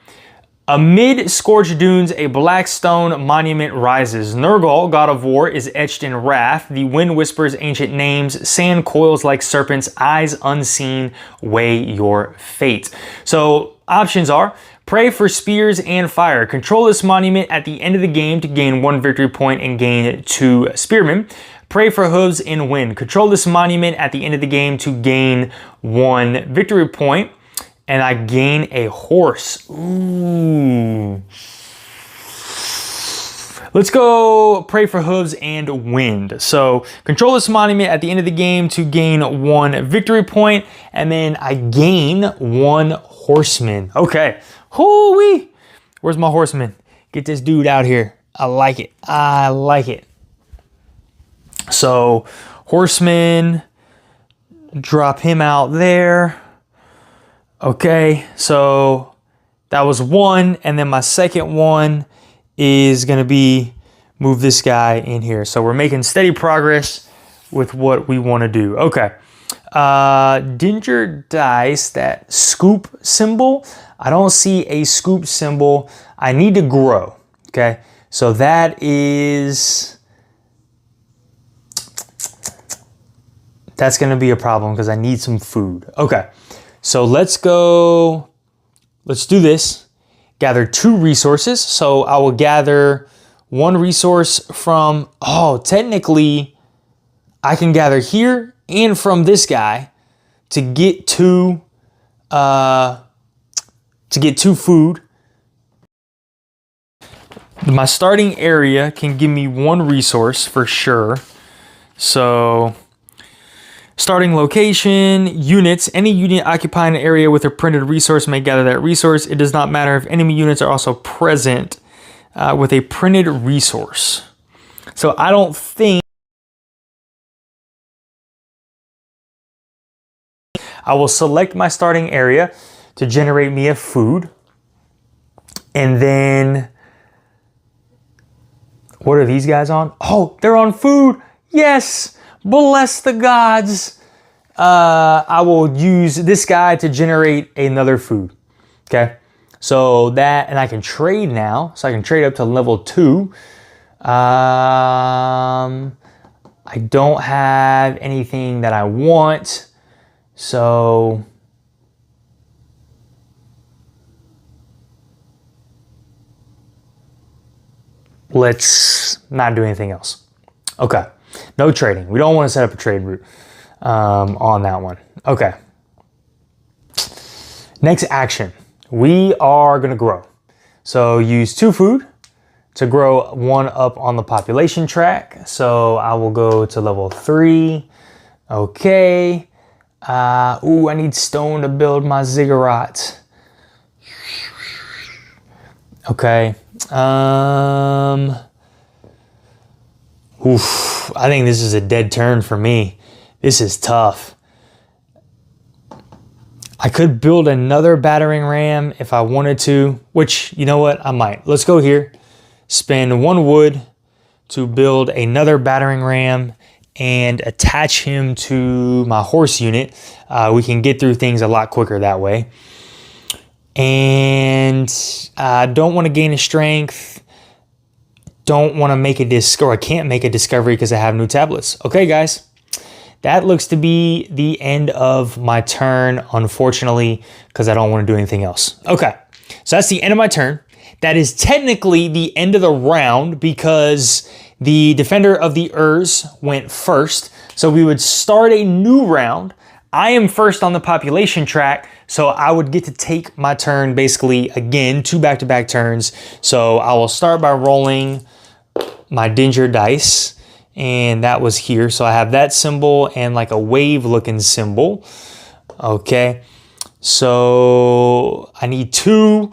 Amid scorched dunes, a black stone monument rises. Nergal, god of war, is etched in wrath. The wind whispers ancient names. Sand coils like serpents. Eyes unseen weigh your fate. So options are: pray for spears and fire. Control this monument at the end of the game to gain 1 victory point and gain 2 spearmen. Pray for hooves and win. Control this monument at the end of the game to gain 1 victory point. And I gain a horse. Ooh. Let's go pray for hooves and wind. So control this monument at the end of the game to gain 1 victory point, and then I gain 1 horseman. Okay. Hoo-wee. Where's my horseman? Get this dude out here. I like it. I like it. So horseman, drop him out there. Okay, so that was 1, and then my second one is gonna be move this guy in here. So we're making steady progress with what we wanna do. Okay, Dinger dice, that scoop symbol. I don't see a scoop symbol. I need to grow, okay? So that's gonna be a problem because I need some food. Okay, so let's do this. Gather 2 resources. So I will gather 1 resource from, technically I can gather here and from this guy to get 2 food. My starting area can give me 1 resource for sure. So starting location, units. Any unit occupying an area with a printed resource may gather that resource. It does not matter if enemy units are also present with a printed resource. So I don't think I will select my starting area to generate me a food. And then what are these guys on? Oh, they're on food. Yes. Bless the gods. I will use this guy to generate another food. Okay. So that, and I can trade now. So I can trade up to level 2. I don't have anything that I want. So let's not do anything else. Okay. No trading. We don't want to set up a trade route on that one. Okay. Next action. We are going to grow. So use 2 food to grow 1 up on the population track. So I will go to level 3. Okay. I need stone to build my ziggurat. Okay. I think this is a dead turn for me. This is tough. I could build another battering ram if I wanted to, which, you know what, I might. Let's go here, spend 1 wood to build another battering ram and attach him to my horse unit. We can get through things a lot quicker that way. And I don't want to gain a strength. Don't want to make a discovery. I can't make a discovery because I have new tablets. Okay, guys. That looks to be the end of my turn, unfortunately, because I don't want to do anything else. Okay, so that's the end of my turn. That is technically the end of the round because the Defender of the Urs went first. So we would start a new round. I am first on the population track, so I would get to take my turn basically again, 2 back-to-back turns. So I will start by rolling my Dinger dice, and that was here. So I have that symbol and like a wave looking symbol. Okay, so I need 2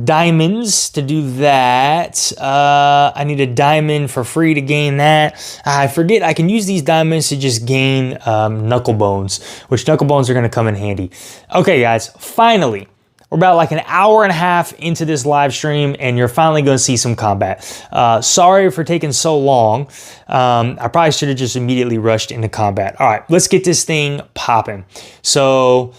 diamonds to do that. I need a diamond for free to gain that. I forget I can use these diamonds to just gain knuckle bones, which knuckle bones are going to come in handy. Okay, guys, finally, we're about like an hour and a half into this live stream, and you're finally going to see some combat. Sorry for taking so long. I probably should have just immediately rushed into combat. All right, let's get this thing popping. So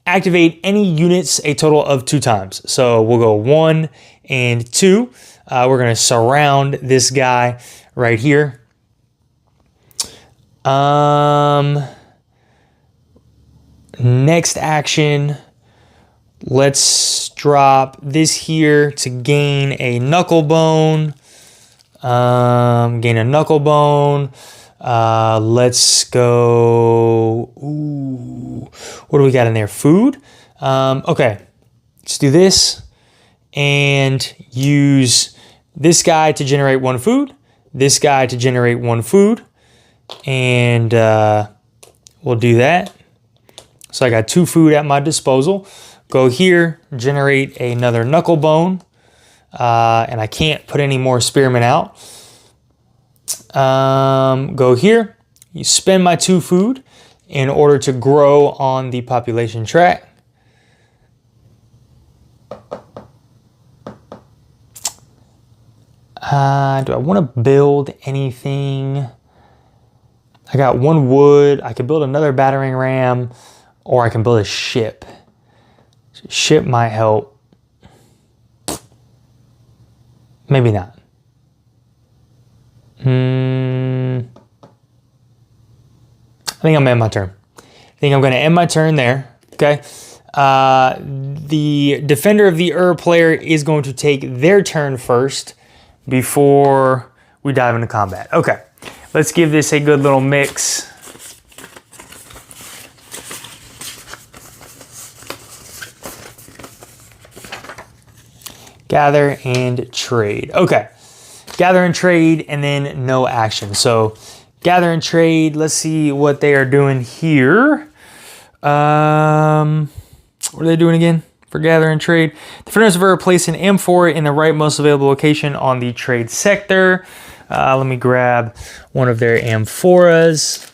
activate any units a total of 2 times. So we'll go 1 and 2. We're going to surround this guy right here. Next action, let's drop this here to gain a knuckle bone. Let's go. Ooh, what do we got in there? Food. Okay, let's do this and use this guy to generate one food, this guy to generate one food, and we'll do that. So I got 2 food at my disposal. Go here, generate another knuckle bone, and I can't put any more spearmen out. Go here, you spend my 2 food in order to grow on the population track. Do I want to build anything? I got 1 wood. I could build another battering ram, or I can build a ship. Ship might help. Maybe not. I think I'm gonna end my turn. I think I'm gonna end my turn there. Okay. The defender of the player is going to take their turn first before we dive into combat. Okay, let's give this a good little mix. Gather and trade. Okay, gather and trade, and then no action. So gather and trade, let's see what they are doing here. What are they doing again? For gather and trade, defenders of Ur place an amphora in the rightmost available location on the trade sector. Let me grab one of their amphoras.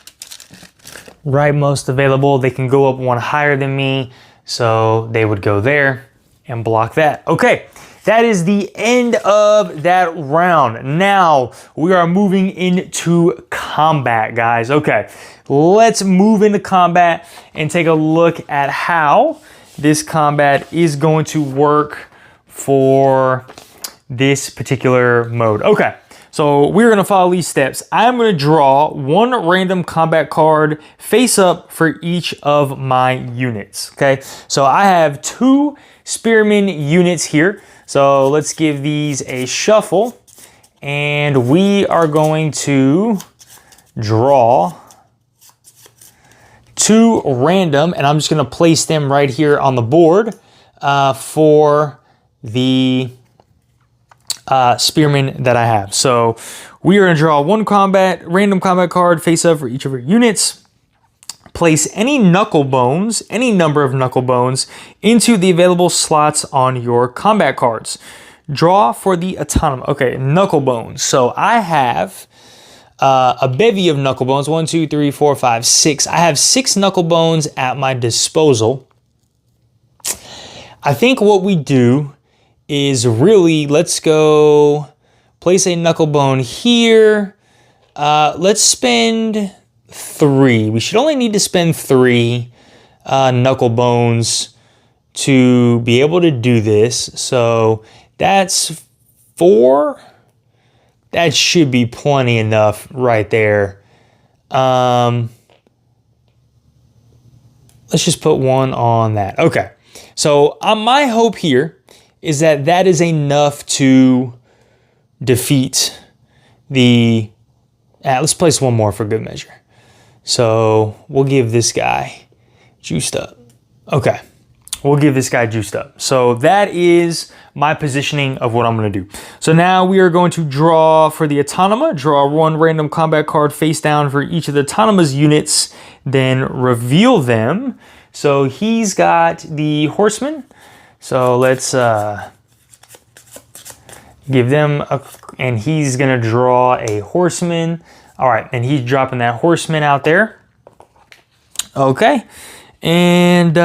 Rightmost available. They can go up 1 higher than me, so they would go there and block that. Okay, that is the end of that round. Now we are moving into combat, guys. Okay, let's move into combat and take a look at how this combat is going to work for this particular mode. Okay, so we're gonna follow these steps. I'm gonna draw 1 random combat card face up for each of my units, okay? So I have 2 spearmen units here. So let's give these a shuffle, and we are going to draw 2 random, and I'm just gonna place them right here on the board for the spearmen that I have. So we are gonna draw 1 random combat card face up for each of our units. Place any knuckle bones, any number of knuckle bones, into the available slots on your combat cards. Draw for the autonomous. Okay, knuckle bones. So I have a bevy of knuckle bones. 1, 2, 3, 4, 5, 6. I have 6 knuckle bones at my disposal. I think what we do is really, let's go place a knuckle bone here. Let's spend 3. We should only need to spend 3 knuckle bones to be able to do this. So that's 4. That should be plenty enough right there. Let's just put 1 on that. Okay. So my hope here is that that is enough to defeat the... let's place 1 more for good measure. So we'll give this guy juiced up. Okay. We'll give this guy juiced up. So that is my positioning of what I'm going to do. So now we are going to draw for the Autonoma. Draw 1 random combat card face down for each of the Autonoma's units. Then reveal them. So he's got the Horseman. So let's give them a... And he's going to draw a Horseman. All right. And he's dropping that Horseman out there. Okay. And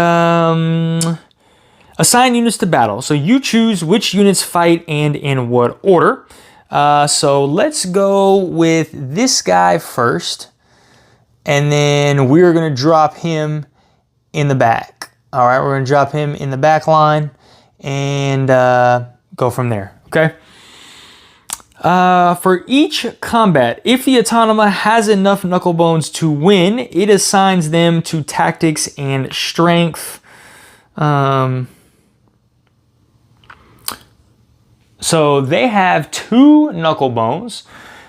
assign units to battle. So you choose which units fight and in what order. So let's go with this guy first. And then we're going to drop him in the back. All right, we're going to drop him in the back line and go from there. Okay. For each combat, if the Autonoma has enough knuckle bones to win, it assigns them to tactics and strength. So they have 2 knuckle bones.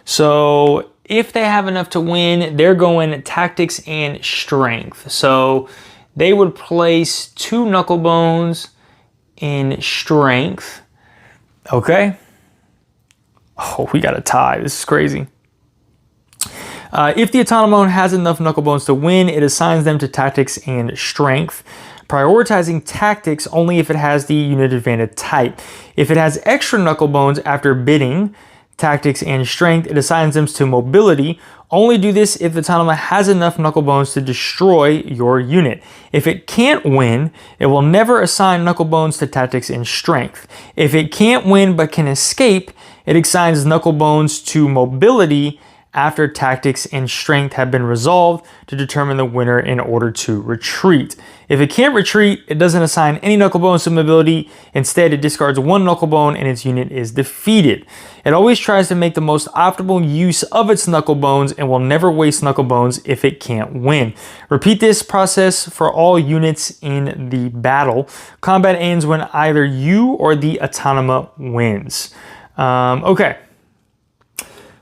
So if they have enough to win, they're going tactics and strength. So they would place 2 knuckle bones in strength. Okay. Oh, we got a tie. This is crazy. If the autonomone has enough knuckle bones to win, it assigns them to tactics and strength, prioritizing tactics only if it has the unit advantage type. If it has extra knuckle bones after bidding tactics and strength, it assigns them to mobility. Only do this if the autonomon has enough knuckle bones to destroy your unit. If it can't win, it will never assign knuckle bones to tactics and strength. If it can't win but can escape, it assigns knuckle bones to mobility after tactics and strength have been resolved to determine the winner in order to retreat. If it can't retreat, it doesn't assign any knuckle bones to mobility. Instead, it discards 1 knuckle bone and its unit is defeated. It always tries to make the most optimal use of its knuckle bones and will never waste knuckle bones if it can't win. Repeat this process for all units in the battle. Combat ends when either you or the autonoma wins. Okay.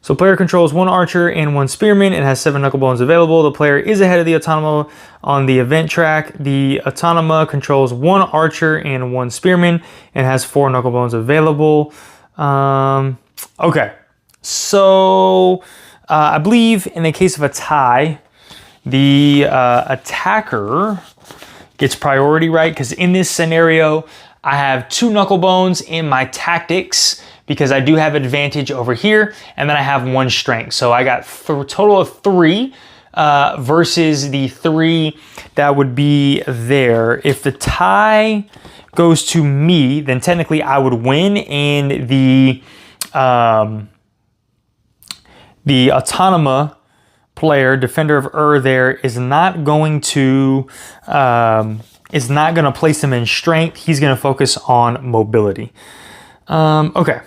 So player controls 1 archer and 1 spearman and has 7 knuckle bones available. The player is ahead of the autonoma on the event track. The autonoma controls 1 archer and 1 spearman and has 4 knuckle bones available. Okay, so I believe in the case of a tie, the attacker gets priority, right? Because in this scenario, I have 2 knuckle bones in my tactics because I do have advantage over here, and then I have 1 strength. So I got a total of 3 versus the 3 that would be there. If the tie goes to me, then technically I would win, and the autonoma player, defender of there, is not going to place him in strength. He's going to focus on mobility. Okay.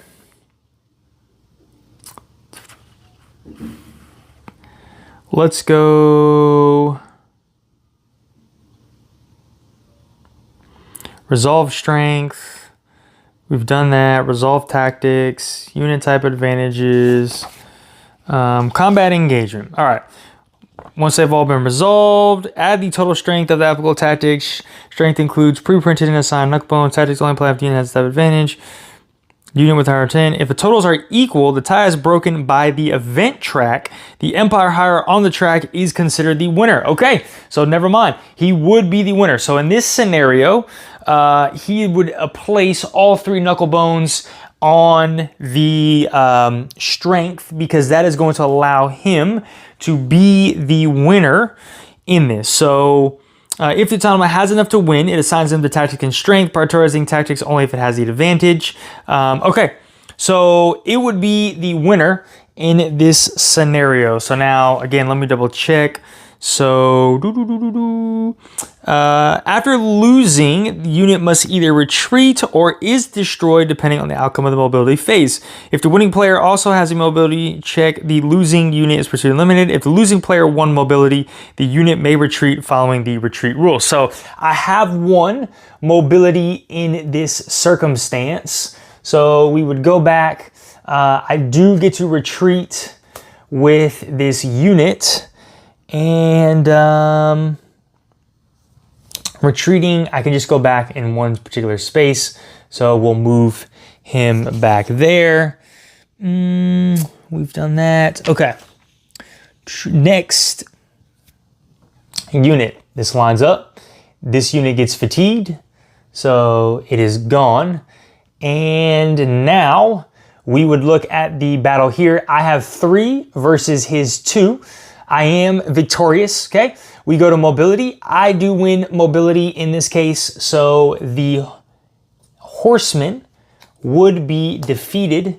Let's go resolve strength. We've done that. Resolve tactics, unit type advantages, combat engagement. All right. Once they've all been resolved, add the total strength of the applicable tactics. Strength includes pre-printed and assigned knuckle bones. Tactics only apply if the unit has type advantage. Unit with higher 10. If the totals are equal, the tie is broken by the event track. The Empire higher on the track is considered the winner. Okay, so never mind. He would be the winner. So in this scenario, he would place all 3 knuckle bones on the strength, because that is going to allow him to be the winner in this. So if the autonoma has enough to win, it assigns them to tactics and strength, prioritizing tactics only if it has the advantage. Okay, so it would be the winner in this scenario. So now, again, let me double check. So, after losing, the unit must either retreat or is destroyed depending on the outcome of the mobility phase. If the winning player also has a mobility check, the losing unit is pursued eliminated. If the losing player won mobility, the unit may retreat following the retreat rule. So I have 1 mobility in this circumstance. So we would go back. I do get to retreat with this unit. And retreating, I can just go back in 1 particular space. So we'll move him back there. We've done that. Okay. Next unit. This lines up. This unit gets fatigued. So it is gone. And now we would look at the battle here. I have 3 versus his 2. I am victorious, okay? We go to mobility. I do win mobility in this case, so the horseman would be defeated.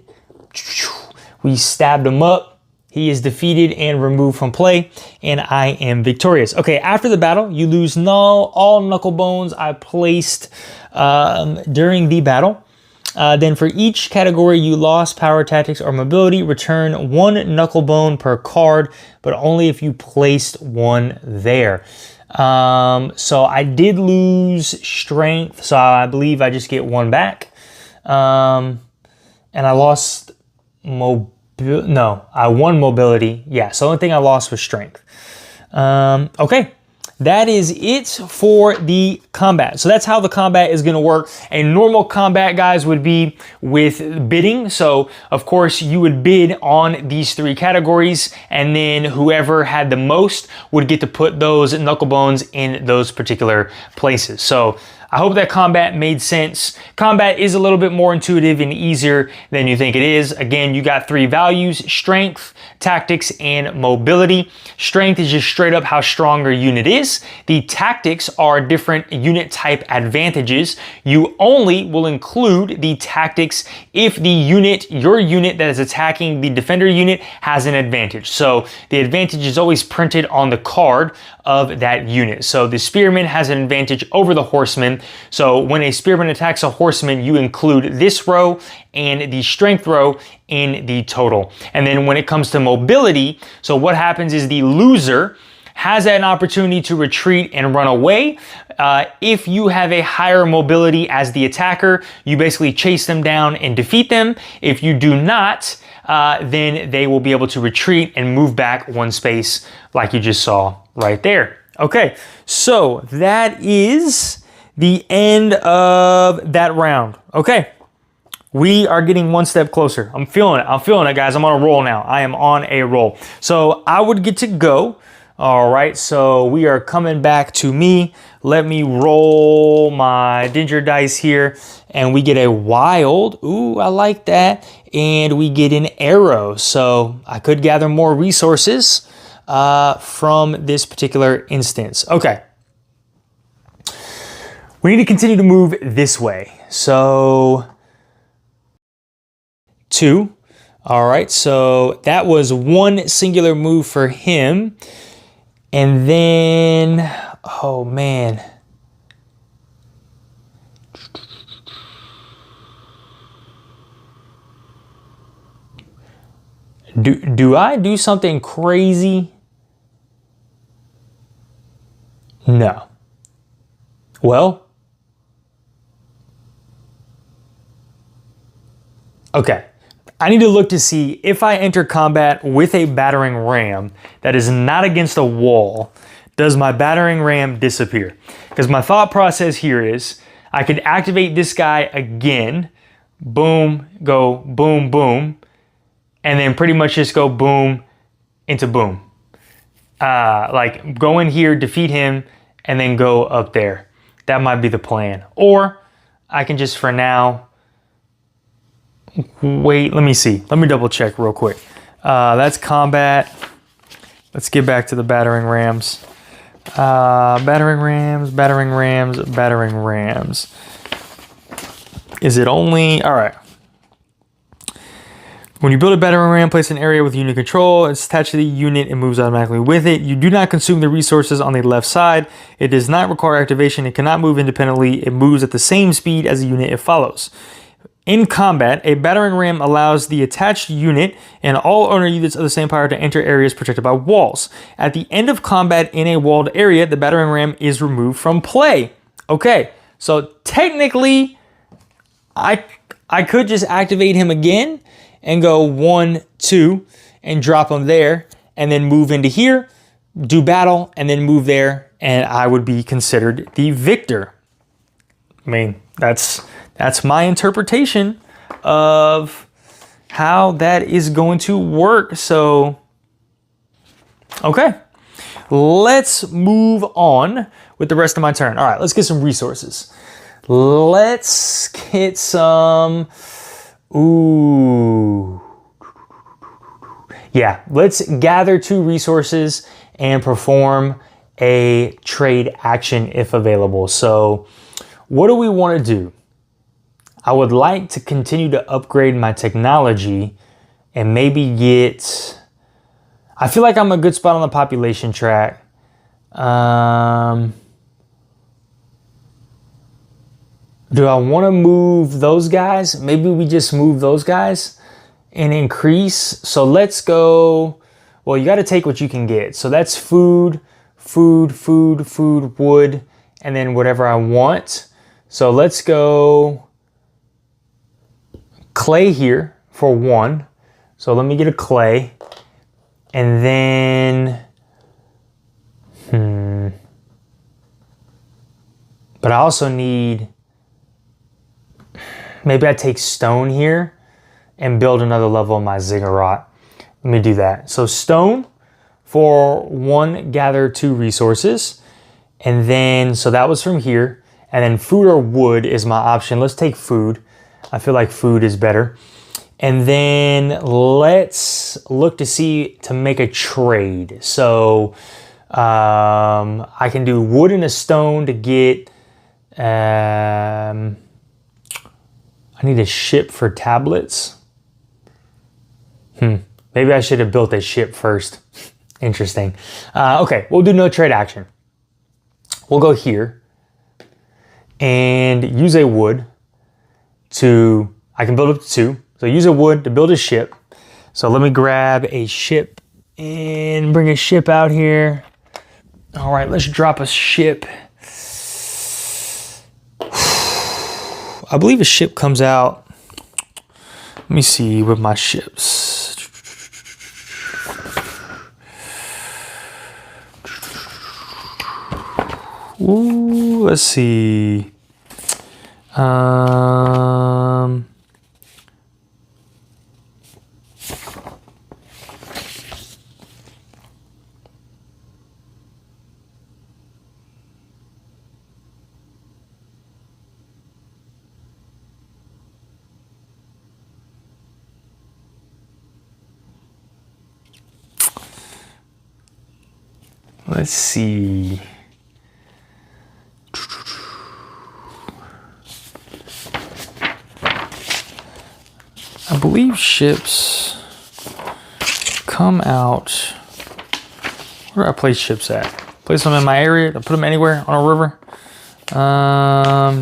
We stabbed him up. He is defeated and removed from play, and I am victorious. Okay, after the battle, you lose all knuckle bones I placed during the battle. Then for each category you lost, power, tactics, or mobility, return 1 knuckle bone per card, but only if you placed 1 there. So I did lose strength, so I believe I just get 1 back. And I lost mobility. No, I won mobility. Yeah, so the only thing I lost was strength. Okay, that is it for the combat. So that's how the combat is going to work. A normal combat, guys, would be with bidding. So of course you would bid on these 3 categories, and then whoever had the most would get to put those knuckle bones in those particular places. So I hope that combat made sense. Combat is a little bit more intuitive and easier than you think it is. Again, you got 3 values: strength, tactics, and mobility. Strength is just straight up how strong your unit is. The tactics are different unit type advantages. You only will include the tactics if the unit, your unit that is attacking the defender unit, has an advantage. So the advantage is always printed on the card of that unit. So the spearman has an advantage over the horseman. So when a spearman attacks a horseman, you include this row and the strength row in the total. And then when it comes to mobility, so what happens is the loser has an opportunity to retreat and run away. If you have a higher mobility as the attacker, you basically chase them down and defeat them. If you do not, then they will be able to retreat and move back 1 space like you just saw right there. Okay, so that is the end of that round. Okay, we are getting 1 step closer. I'm feeling it. I'm feeling it, guys. I'm on a roll now. I am on a roll. So I would get to go. All right, so we are coming back to me. Let me roll my danger dice here, and we get a wild. Ooh, I like that. And we get an arrow. So I could gather more resources from this particular instance. Okay. We need to continue to move this way. So 2. All right, so that was 1 singular move for him. And then, oh man. Do I do something crazy? No. Well, okay. I need to look to see if I enter combat with a battering ram that is not against a wall, does my battering ram disappear? Because my thought process here is I could activate this guy again, boom, go boom, boom, and then pretty much just go boom into boom. Like go in here, defeat him, and then go up there. That might be the plan. Or I can just for now, wait, let me see. Let me double check real quick. That's combat. Let's get back to the battering rams. Battering rams, battering rams, battering rams. Is it only, all right. When you build a battering ram, place an area with unit control. It's attached to the unit and moves automatically with it. You do not consume the resources on the left side. It does not require activation. It cannot move independently. It moves at the same speed as the unit it follows. In combat, a battering ram allows the attached unit and all owner units of the same power to enter areas protected by walls. At the end of combat in a walled area, the battering ram is removed from play. Okay, so technically, I could just activate him again and go 1, 2, and drop him there, and then move into here, do battle, and then move there, and I would be considered the victor. I mean, that's my interpretation of how that is going to work. So, okay, let's move on with the rest of my turn. All right, let's get some resources. Let's get some, ooh. Yeah, let's gather 2 resources and perform a trade action if available. So what do we want to do? I would like to continue to upgrade my technology and maybe get, I feel like I'm a good spot on the population track. Do I want to move those guys? Maybe we just move those guys and increase. So let's go, well, you got to take what you can get. So that's food, food, food, food, wood, and then whatever I want. So let's go clay here for 1, So let me get a clay. And then, but I also need, maybe I take stone here and build another level of my ziggurat. Let me do that. So stone for 1, gather 2 resources. And then, so that was from here. And then food or wood is my option. Let's take food. I feel like food is better. And then let's look to see to make a trade. So I can do wood and a stone to get, I need a ship for tablets. Maybe I should have built a ship first. Interesting. Okay, we'll do no trade action. We'll go here and use a wood to, I can build up to 2. So use a wood to build a ship. So let me grab a ship and bring a ship out here. All right, let's drop a ship. I believe a ship comes out. Let me see with my ships. Ooh, let's see. Let's see. I believe ships come out. Where do I place ships at? Place them in my area? I put them anywhere on a river? I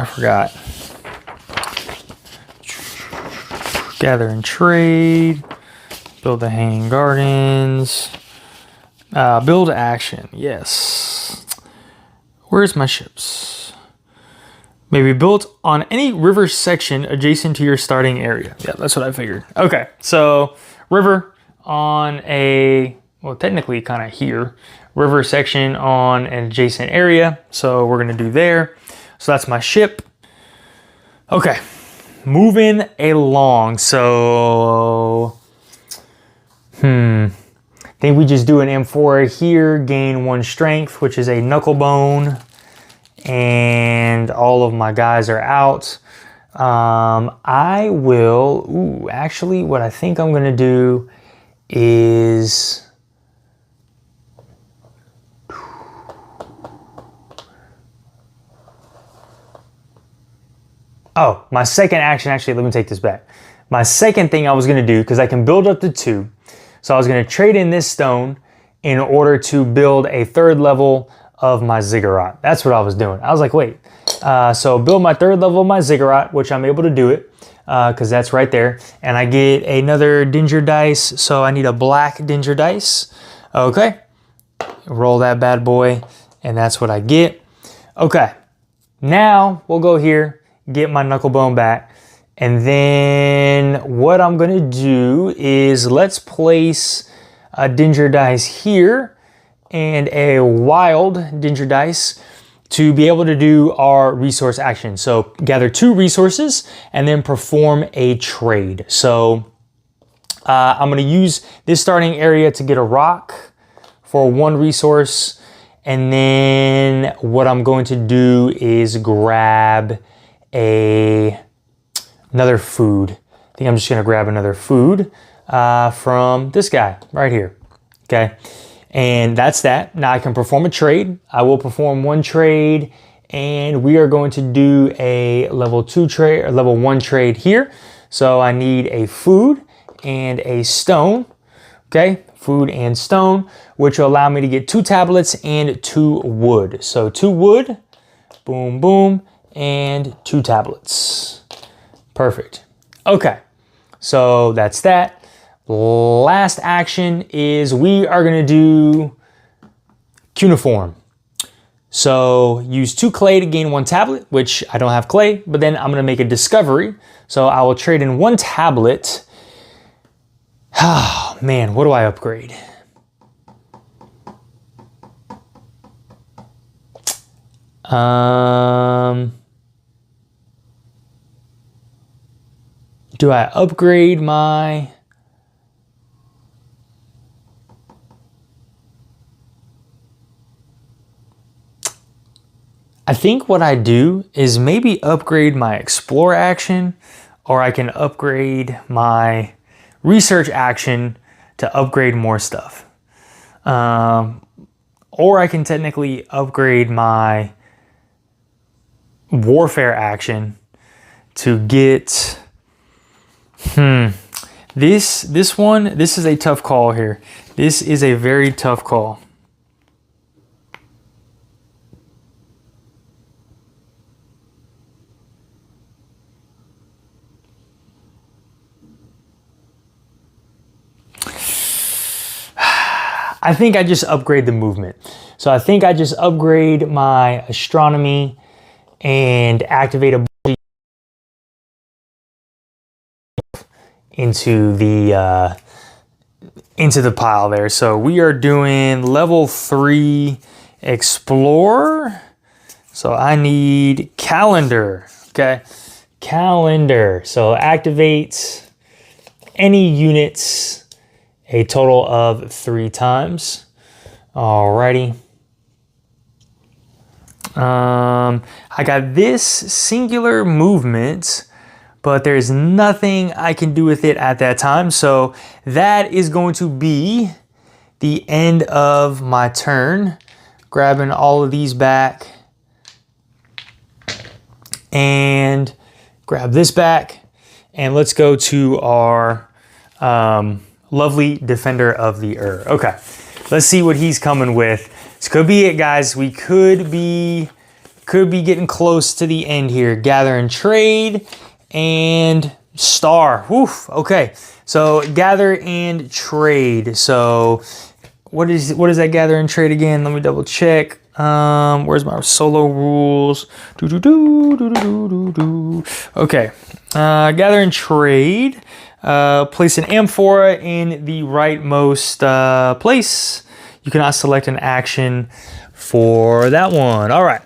forgot. Gather and trade. Build the hanging gardens. Build action. Yes. Where's my ships? May be built on any river section adjacent to your starting area. Yeah, that's what I figured. Okay, so river on a, well, technically kind of here. River section on an adjacent area. So we're going to do there. So that's my ship. Okay, moving along. So, I think we just do an M4 here, gain 1 strength, which is a knuckle bone. And all of my guys are out. I will, actually what I think I'm gonna do is, my second action, actually, let me take this back. My second thing I was gonna do, because I can build up to 2, so I was gonna trade in this stone in order to build a 3rd level of my ziggurat. That's what I was doing. I was like, wait, so build my 3rd level of my ziggurat, which I'm able to do it, because that's right there. And I get another danger dice, so I need a black danger dice. Okay, roll that bad boy, and that's what I get. Okay, now we'll go here, get my knuckle bone back, and then what I'm gonna do is let's place a danger dice here and a wild danger dice to be able to do our resource action. So gather 2 resources and then perform a trade. So I'm gonna use this starting area to get a rock for 1 resource. And then what I'm going to do is grab another food. I think I'm just gonna grab another food from this guy right here, okay? And that's that. Now I can perform a trade. I will perform 1 trade, and we are going to do a level 2 trade or level 1 trade here. So I need a food and a stone. Okay, food and stone, which will allow me to get 2 tablets and 2 wood. So 2 wood, boom, boom, and 2 tablets. Perfect. Okay, so that's that. Last action is we are gonna do cuneiform. So use 2 clay to gain 1 tablet, which I don't have clay, but then I'm gonna make a discovery. So I will trade in 1 tablet. Oh man, what do I upgrade? Do I upgrade my... I think what I do is maybe upgrade my explore action, or I can upgrade my research action to upgrade more stuff. Or I can technically upgrade my warfare action to get... This is a tough call here. This is a very tough call. I think I just upgrade the movement. So I think I just upgrade my astronomy and activate a into the pile there. So we are doing level 3 explore. So I need calendar. Okay, calendar. So activate any units a total of 3 times. Alrighty. I got this singular movement, but there's nothing I can do with it at that time. So that is going to be the end of my turn. Grabbing all of these back and grab this back. And let's go to our lovely defender of the Okay, let's see what he's coming with. This could be it, guys. We could be getting close to the end here. Gather and trade and star. Woof. Okay, so gather and trade. So what is that gather and trade again? Let me double check. Where's my solo rules? Okay, gather and trade. Place an amphora in the rightmost place. You cannot select an action for that one. All right.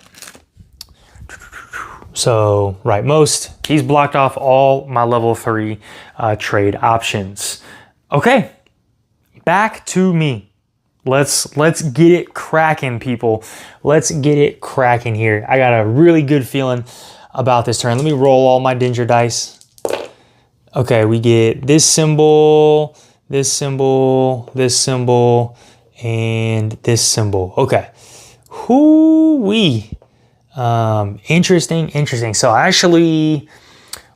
So rightmost, he's blocked off all my level 3 trade options. Okay, back to me. Let's get it cracking, people. Let's get it cracking here. I got a really good feeling about this turn. Let me roll all my danger dice. Okay, we get this symbol, this symbol, this symbol, and this symbol. Okay. Hoo-wee. Interesting. So actually,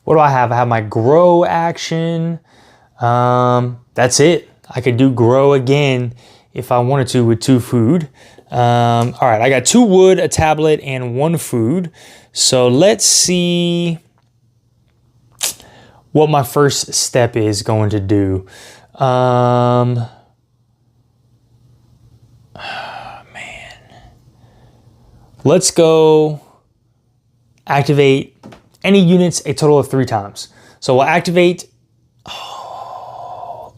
what do I have? I have my grow action. That's it. I could do grow again if I wanted to with 2 food. All right, I got 2 wood, a tablet, and 1 food. So let's see what my first step is going to do. Man. Let's go activate any units a total of 3 times. So we'll activate,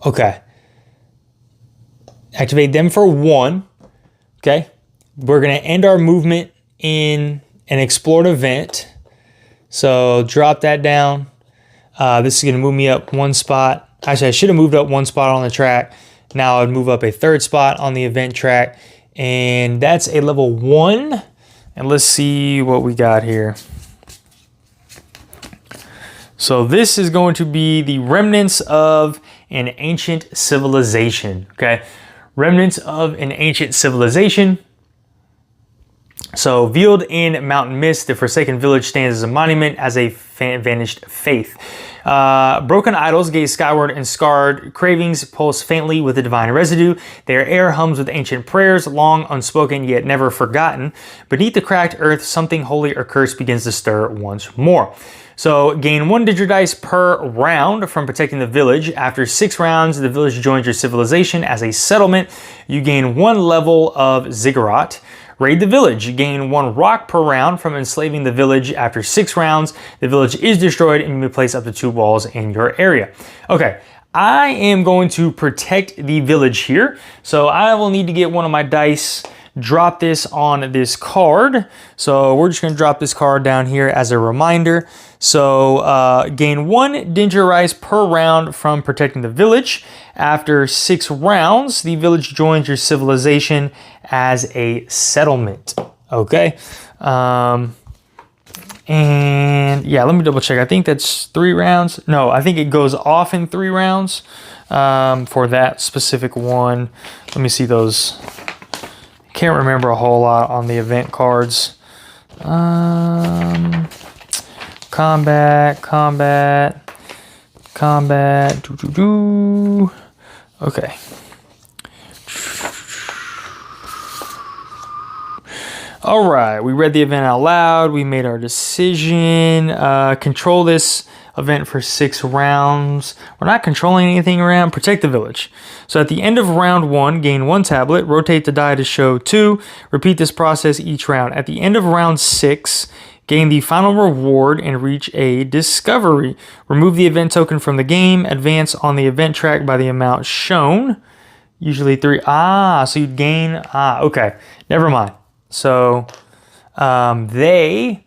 okay. Activate them for 1, okay? We're gonna end our movement in an explored event. So drop that down. This is gonna move me up 1 spot. Actually, I should have moved up 1 spot on the track. Now I'd move up a 3rd spot on the event track. And that's a level 1. And let's see what we got here. So this is going to be the remnants of an ancient civilization, okay? Remnants of an ancient civilization. So veiled in mountain mist, the forsaken village stands as a monument as a vanished faith. Broken idols gaze skyward and scarred cravings pulse faintly with a divine residue. Their air hums with ancient prayers, long unspoken yet never forgotten. Beneath the cracked earth, something holy or cursed begins to stir once more. So gain 1 dice per round from protecting the village. After 6 rounds, the village joins your civilization as a settlement. You gain 1 level of ziggurat. Raid the village. You gain 1 rock per round from enslaving the village. After 6 rounds, the village is destroyed and you may place up to 2 walls in your area. Okay, I am going to protect the village here. So I will need to get one of my dice, drop this on this card. So we're just going to drop this card down here as a reminder. So gain 1 danger rice per round from protecting the village. After 6 rounds, the village joins your civilization as a settlement. Okay. And yeah, let me double check. I think that's 3 rounds. No, I think it goes off in 3 rounds for that specific one. Let me see those. Can't remember a whole lot on the event cards. Combat. Okay. All right, we read the event out loud. We made our decision. Control this event for 6 rounds. We're not controlling anything around. Protect the village. So at the end of round 1, gain 1 tablet. Rotate the die to show 2. Repeat this process each round. At the end of round 6, gain the final reward and reach a discovery. Remove the event token from the game. Advance on the event track by the amount shown. Usually 3. So you gain. Okay. Never mind. So this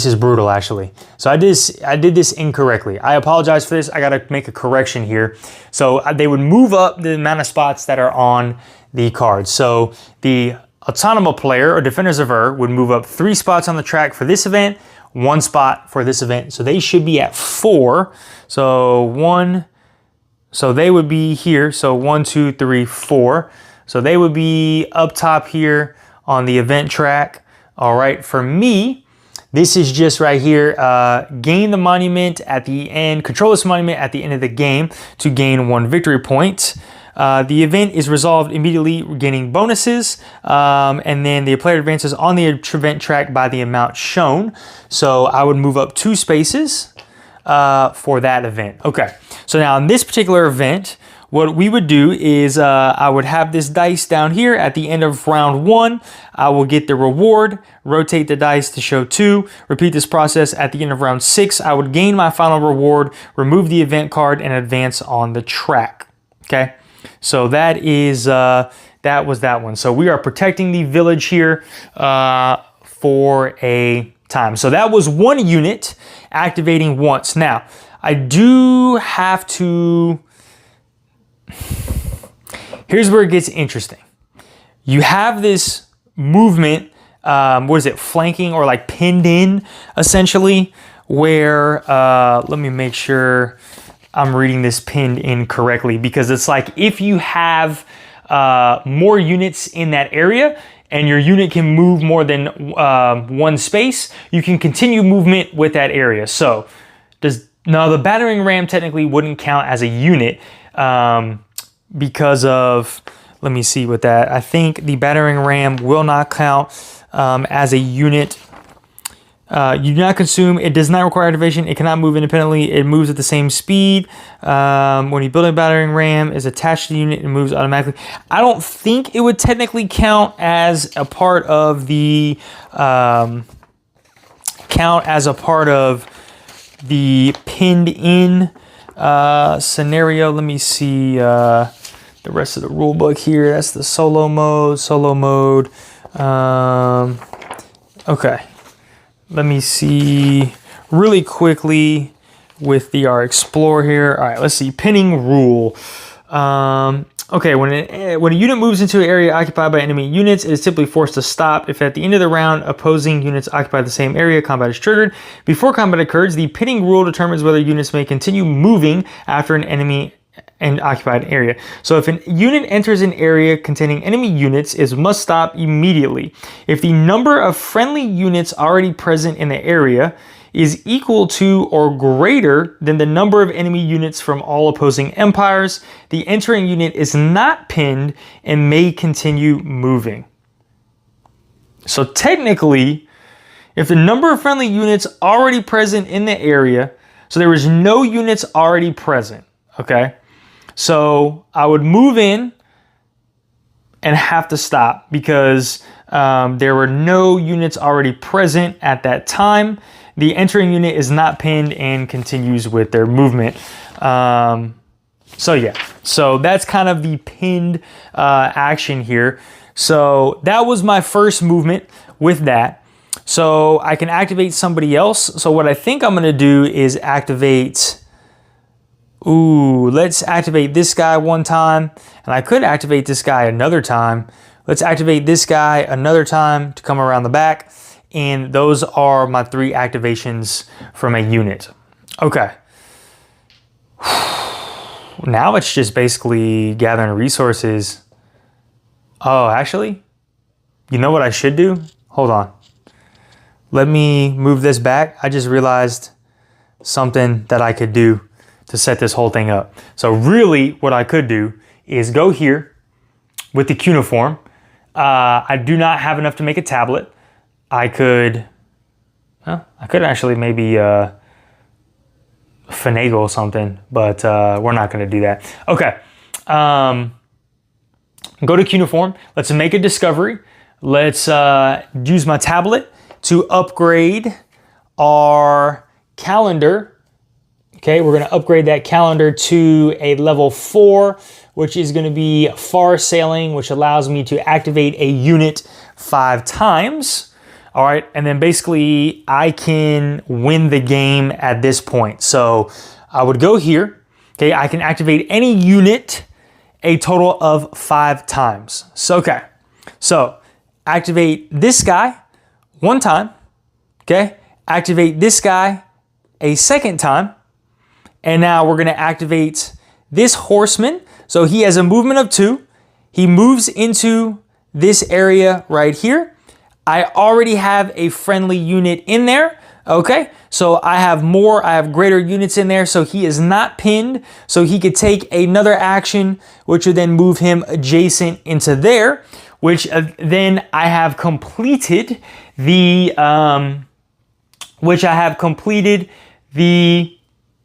is brutal actually. So I did this incorrectly. I apologize for this. I got to make a correction here. So they would move up the amount of spots that are on the card. So the autonomous player or defenders of Ur would move up 3 spots on the track for this event, 1 spot for this event. So they should be at 4. So they would be here. So 1, 2, 3, 4. So they would be up top here on the event track. All right, for me, this is just right here. Gain the monument at the end, control this monument at the end of the game to gain 1 victory point. The event is resolved immediately, gaining bonuses, and then the player advances on the event track by the amount shown. So I would move up 2 spaces for that event. Okay, so now in this particular event, what we would do is I would have this dice down here at the end of round 1. I will get the reward, rotate the dice to show 2. Repeat this process at the end of round 6. I would gain my final reward, remove the event card, and advance on the track. Okay, so that is that was that one. So we are protecting the village here for a time. So that was 1 unit activating once. Now I do have to. Here's where it gets interesting. You have this movement, what is it, flanking or like pinned in, essentially, where, let me make sure I'm reading this pinned in correctly, because it's like if you have more units in that area and your unit can move more than 1 space, you can continue movement with that area. So now the battering ram technically wouldn't count as a unit, because of, let me see with that. I think the battering ram will not count as a unit. You do not consume. It does not require activation. It cannot move independently. It moves at the same speed. When you build a battering ram, is attached to the unit and moves automatically. I don't think it would technically count as a part of the pinned in scenario. Let me see the rest of the rule book here. That's the solo mode. Okay, let me see really quickly with our explore here. All right, let's see, pinning rule. Okay, when a unit moves into an area occupied by enemy units, it is typically forced to stop. If at the end of the round, opposing units occupy the same area, combat is triggered. Before combat occurs, the pinning rule determines whether units may continue moving after an enemy and occupied area. So if a unit enters an area containing enemy units, it must stop immediately. If the number of friendly units already present in the area is equal to or greater than the number of enemy units from all opposing empires, the entering unit is not pinned and may continue moving. So technically, if the number of friendly units already present in the area, so there was no units already present, okay? So I would move in and have to stop because There were no units already present at that time. The entering unit is not pinned and continues with their movement. So yeah, so that's kind of the pinned action here. So that was my first movement with that. So I can activate somebody else. So what I think I'm gonna do is activate, let's activate this guy one time. And I could activate this guy another time. Let's activate this guy another time to come around the back. And those are my 3 activations from a unit. Okay. Now it's just basically gathering resources. Oh, actually, you know what I should do? Hold on. Let me move this back. I just realized something that I could do to set this whole thing up. So really what I could do is go here with the cuneiform. I do not have enough to make a tablet. I could actually maybe finagle something, but we're not going to do that. Okay. Go to cuneiform. Let's make a discovery. Let's use my tablet to upgrade our calendar. Okay, we're going to upgrade that calendar to a level 4, which is going to be far sailing, which allows me to activate a unit 5 times. All right, and then basically I can win the game at this point. So I would go here. Okay, I can activate any unit a total of 5 times. So, okay, so activate this guy 1 time. Okay, activate this guy a 2nd time. And now we're gonna activate this horseman. So he has a movement of 2. He moves into this area right here. I already have a friendly unit in there. Okay, so I have greater units in there, so he is not pinned. So he could take another action, which would then move him adjacent into there, which then I have completed the,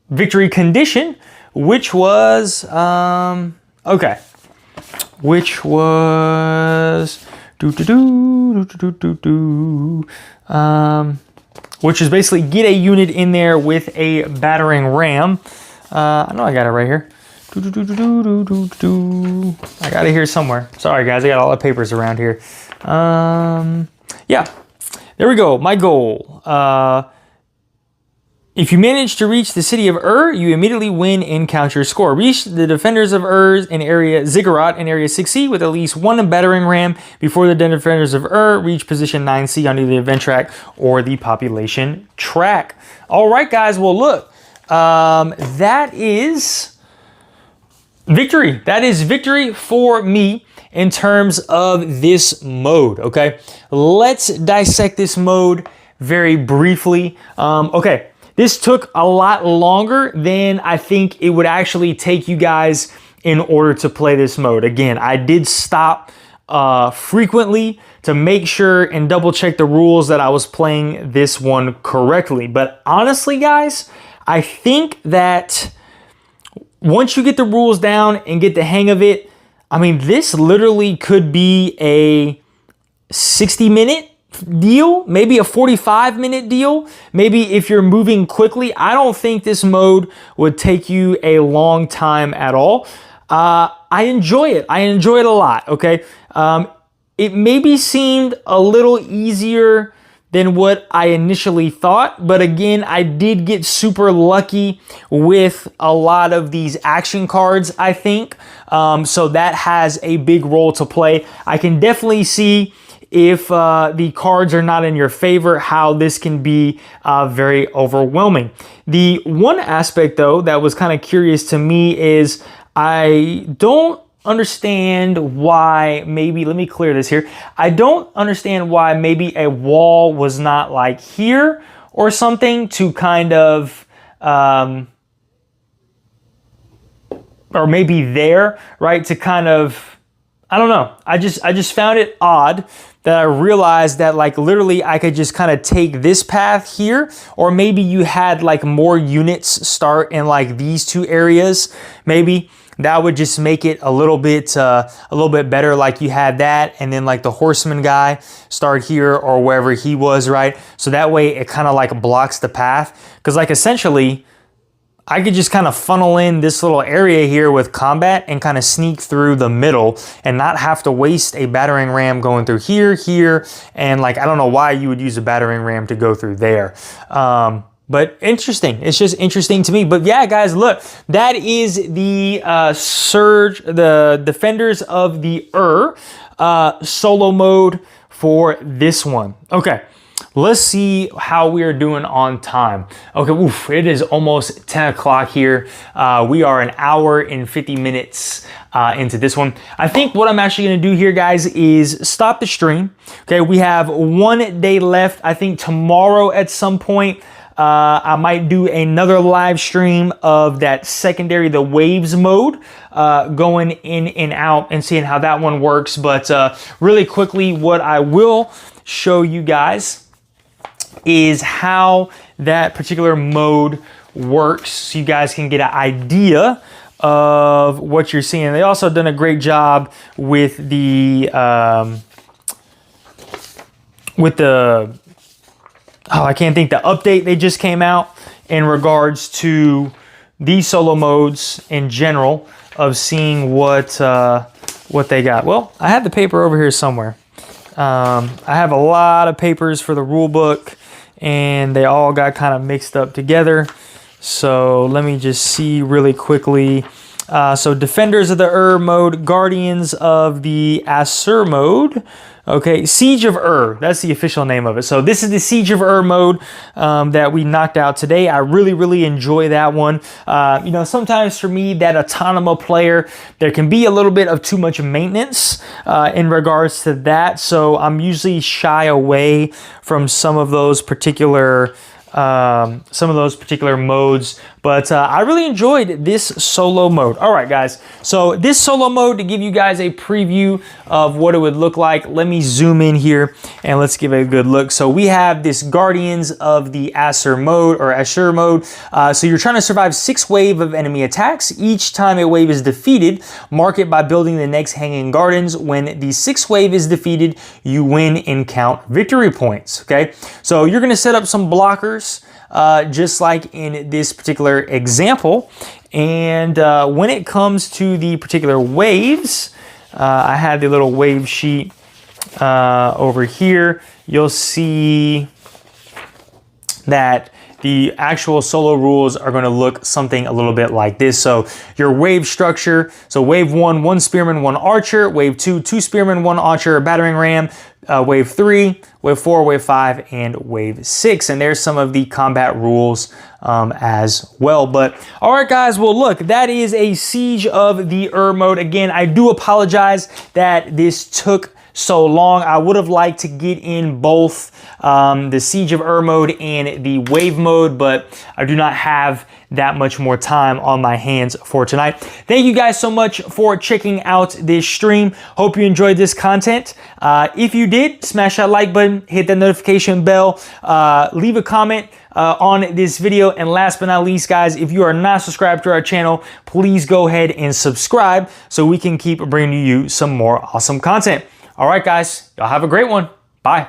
victory condition, which was, which is basically get a unit in there with a battering ram. I know I got it right here. I got it here somewhere. Sorry guys, I got all the papers around here. Yeah, there we go. My goal. If you manage to reach the city of you immediately win and count your score. Reach the defenders of in area Ziggurat in area 6C with at least 1 battering ram before the defenders of reach position 9C on either the event track or the population track. All right, guys. Well, look, that is victory. That is victory for me in terms of this mode. Okay, let's dissect this mode very briefly. Okay. This took a lot longer than I think it would actually take you guys in order to play this mode. Again, I did stop frequently to make sure and double check the rules that I was playing this one correctly. But honestly, guys, I think that once you get the rules down and get the hang of it, I mean, this literally could be a 60-minute deal, maybe a 45-minute deal. Maybe if you're moving quickly, I don't think this mode would take you a long time at all. I enjoy it. I enjoy it a lot, okay? It maybe seemed a little easier than what I initially thought, but again, I did get super lucky with a lot of these action cards, I think. So that has a big role to play. I can definitely see if the cards are not in your favor, how this can be very overwhelming. The one aspect, though, that was kind of curious to me is I don't understand why maybe, let me clear this here. I don't understand why maybe a wall was not like here or something to kind of, or maybe there, right? To kind of, I don't know. I just found it odd that I realized that like literally I could just kind of take this path here, or maybe you had like more units start in like these 2 areas maybe. that would just make it a little bit better. Like you had that, and then like the horseman guy start here or wherever he was, right? So that way it kind of like blocks the path. Because like essentially, I could just kind of funnel in this little area here with combat and kind of sneak through the middle and not have to waste a battering ram going through here, and like, I don't know why you would use a battering ram to go through there. But interesting. It's just interesting to me. But yeah, guys, look, that is the the Defenders of the solo mode for this one. Okay. Let's see how we are doing on time. Okay, oof, it is almost 10 o'clock here. We are an hour and 50 minutes into this one. I think what I'm actually gonna do here, guys, is stop the stream. Okay, we have 1 day left. I think tomorrow at some point, I might do another live stream of that secondary, the waves mode, going in and out and seeing how that one works. But really quickly, what I will show you guys is how that particular mode works, so you guys can get an idea of what you're seeing. They also done a great job with the I can't think, the update they just came out in regards to these solo modes in general, of seeing what they got. Well, I have the paper over here somewhere. I have a lot of papers for the rule book, and they all got kind of mixed up together. So let me just see really quickly. So Defenders of the mode, Guardians of the Asur mode. Okay, Siege of that's the official name of it. So this is the Siege of mode that we knocked out today. I really enjoy that one. You know, sometimes for me, that autonomous player, there can be a little bit of too much maintenance in regards to that. So I'm usually shy away from some of those particular modes, but I really enjoyed this solo mode. All right, guys, so this solo mode, to give you guys a preview of what it would look like, let me zoom in here and let's give it a good look. So we have this Guardians of the Asur mode, so you're trying to survive 6 waves of enemy attacks. Each time a wave is defeated, mark it by building the next hanging gardens. When the 6th wave is defeated, you win and count victory points. Okay, so you're going to set up some blockers, just like in this particular example. And when it comes to the particular waves, I had the little wave sheet over here. You'll see that the actual solo rules are going to look something a little bit like this. So your wave structure, so wave 1, 1 spearman, 1 archer. Wave 2, 2 spearmen, 1 archer, a battering ram. Wave 3, wave 4, wave 5, and wave 6. And there's some of the combat rules as well. But all right, guys, well, look, that is a Siege of the mode. Again, I do apologize that this took so long. I would have liked to get in both the Siege of mode and the wave mode, but I do not have that much more time on my hands for tonight. Thank you guys so much for checking out this stream. Hope you enjoyed this content. If you did, smash that like button, hit that notification bell, leave a comment on this video, and last but not least, guys, if you are not subscribed to our channel, please go ahead and subscribe so we can keep bringing you some more awesome content. All right, guys, y'all have a great one. Bye.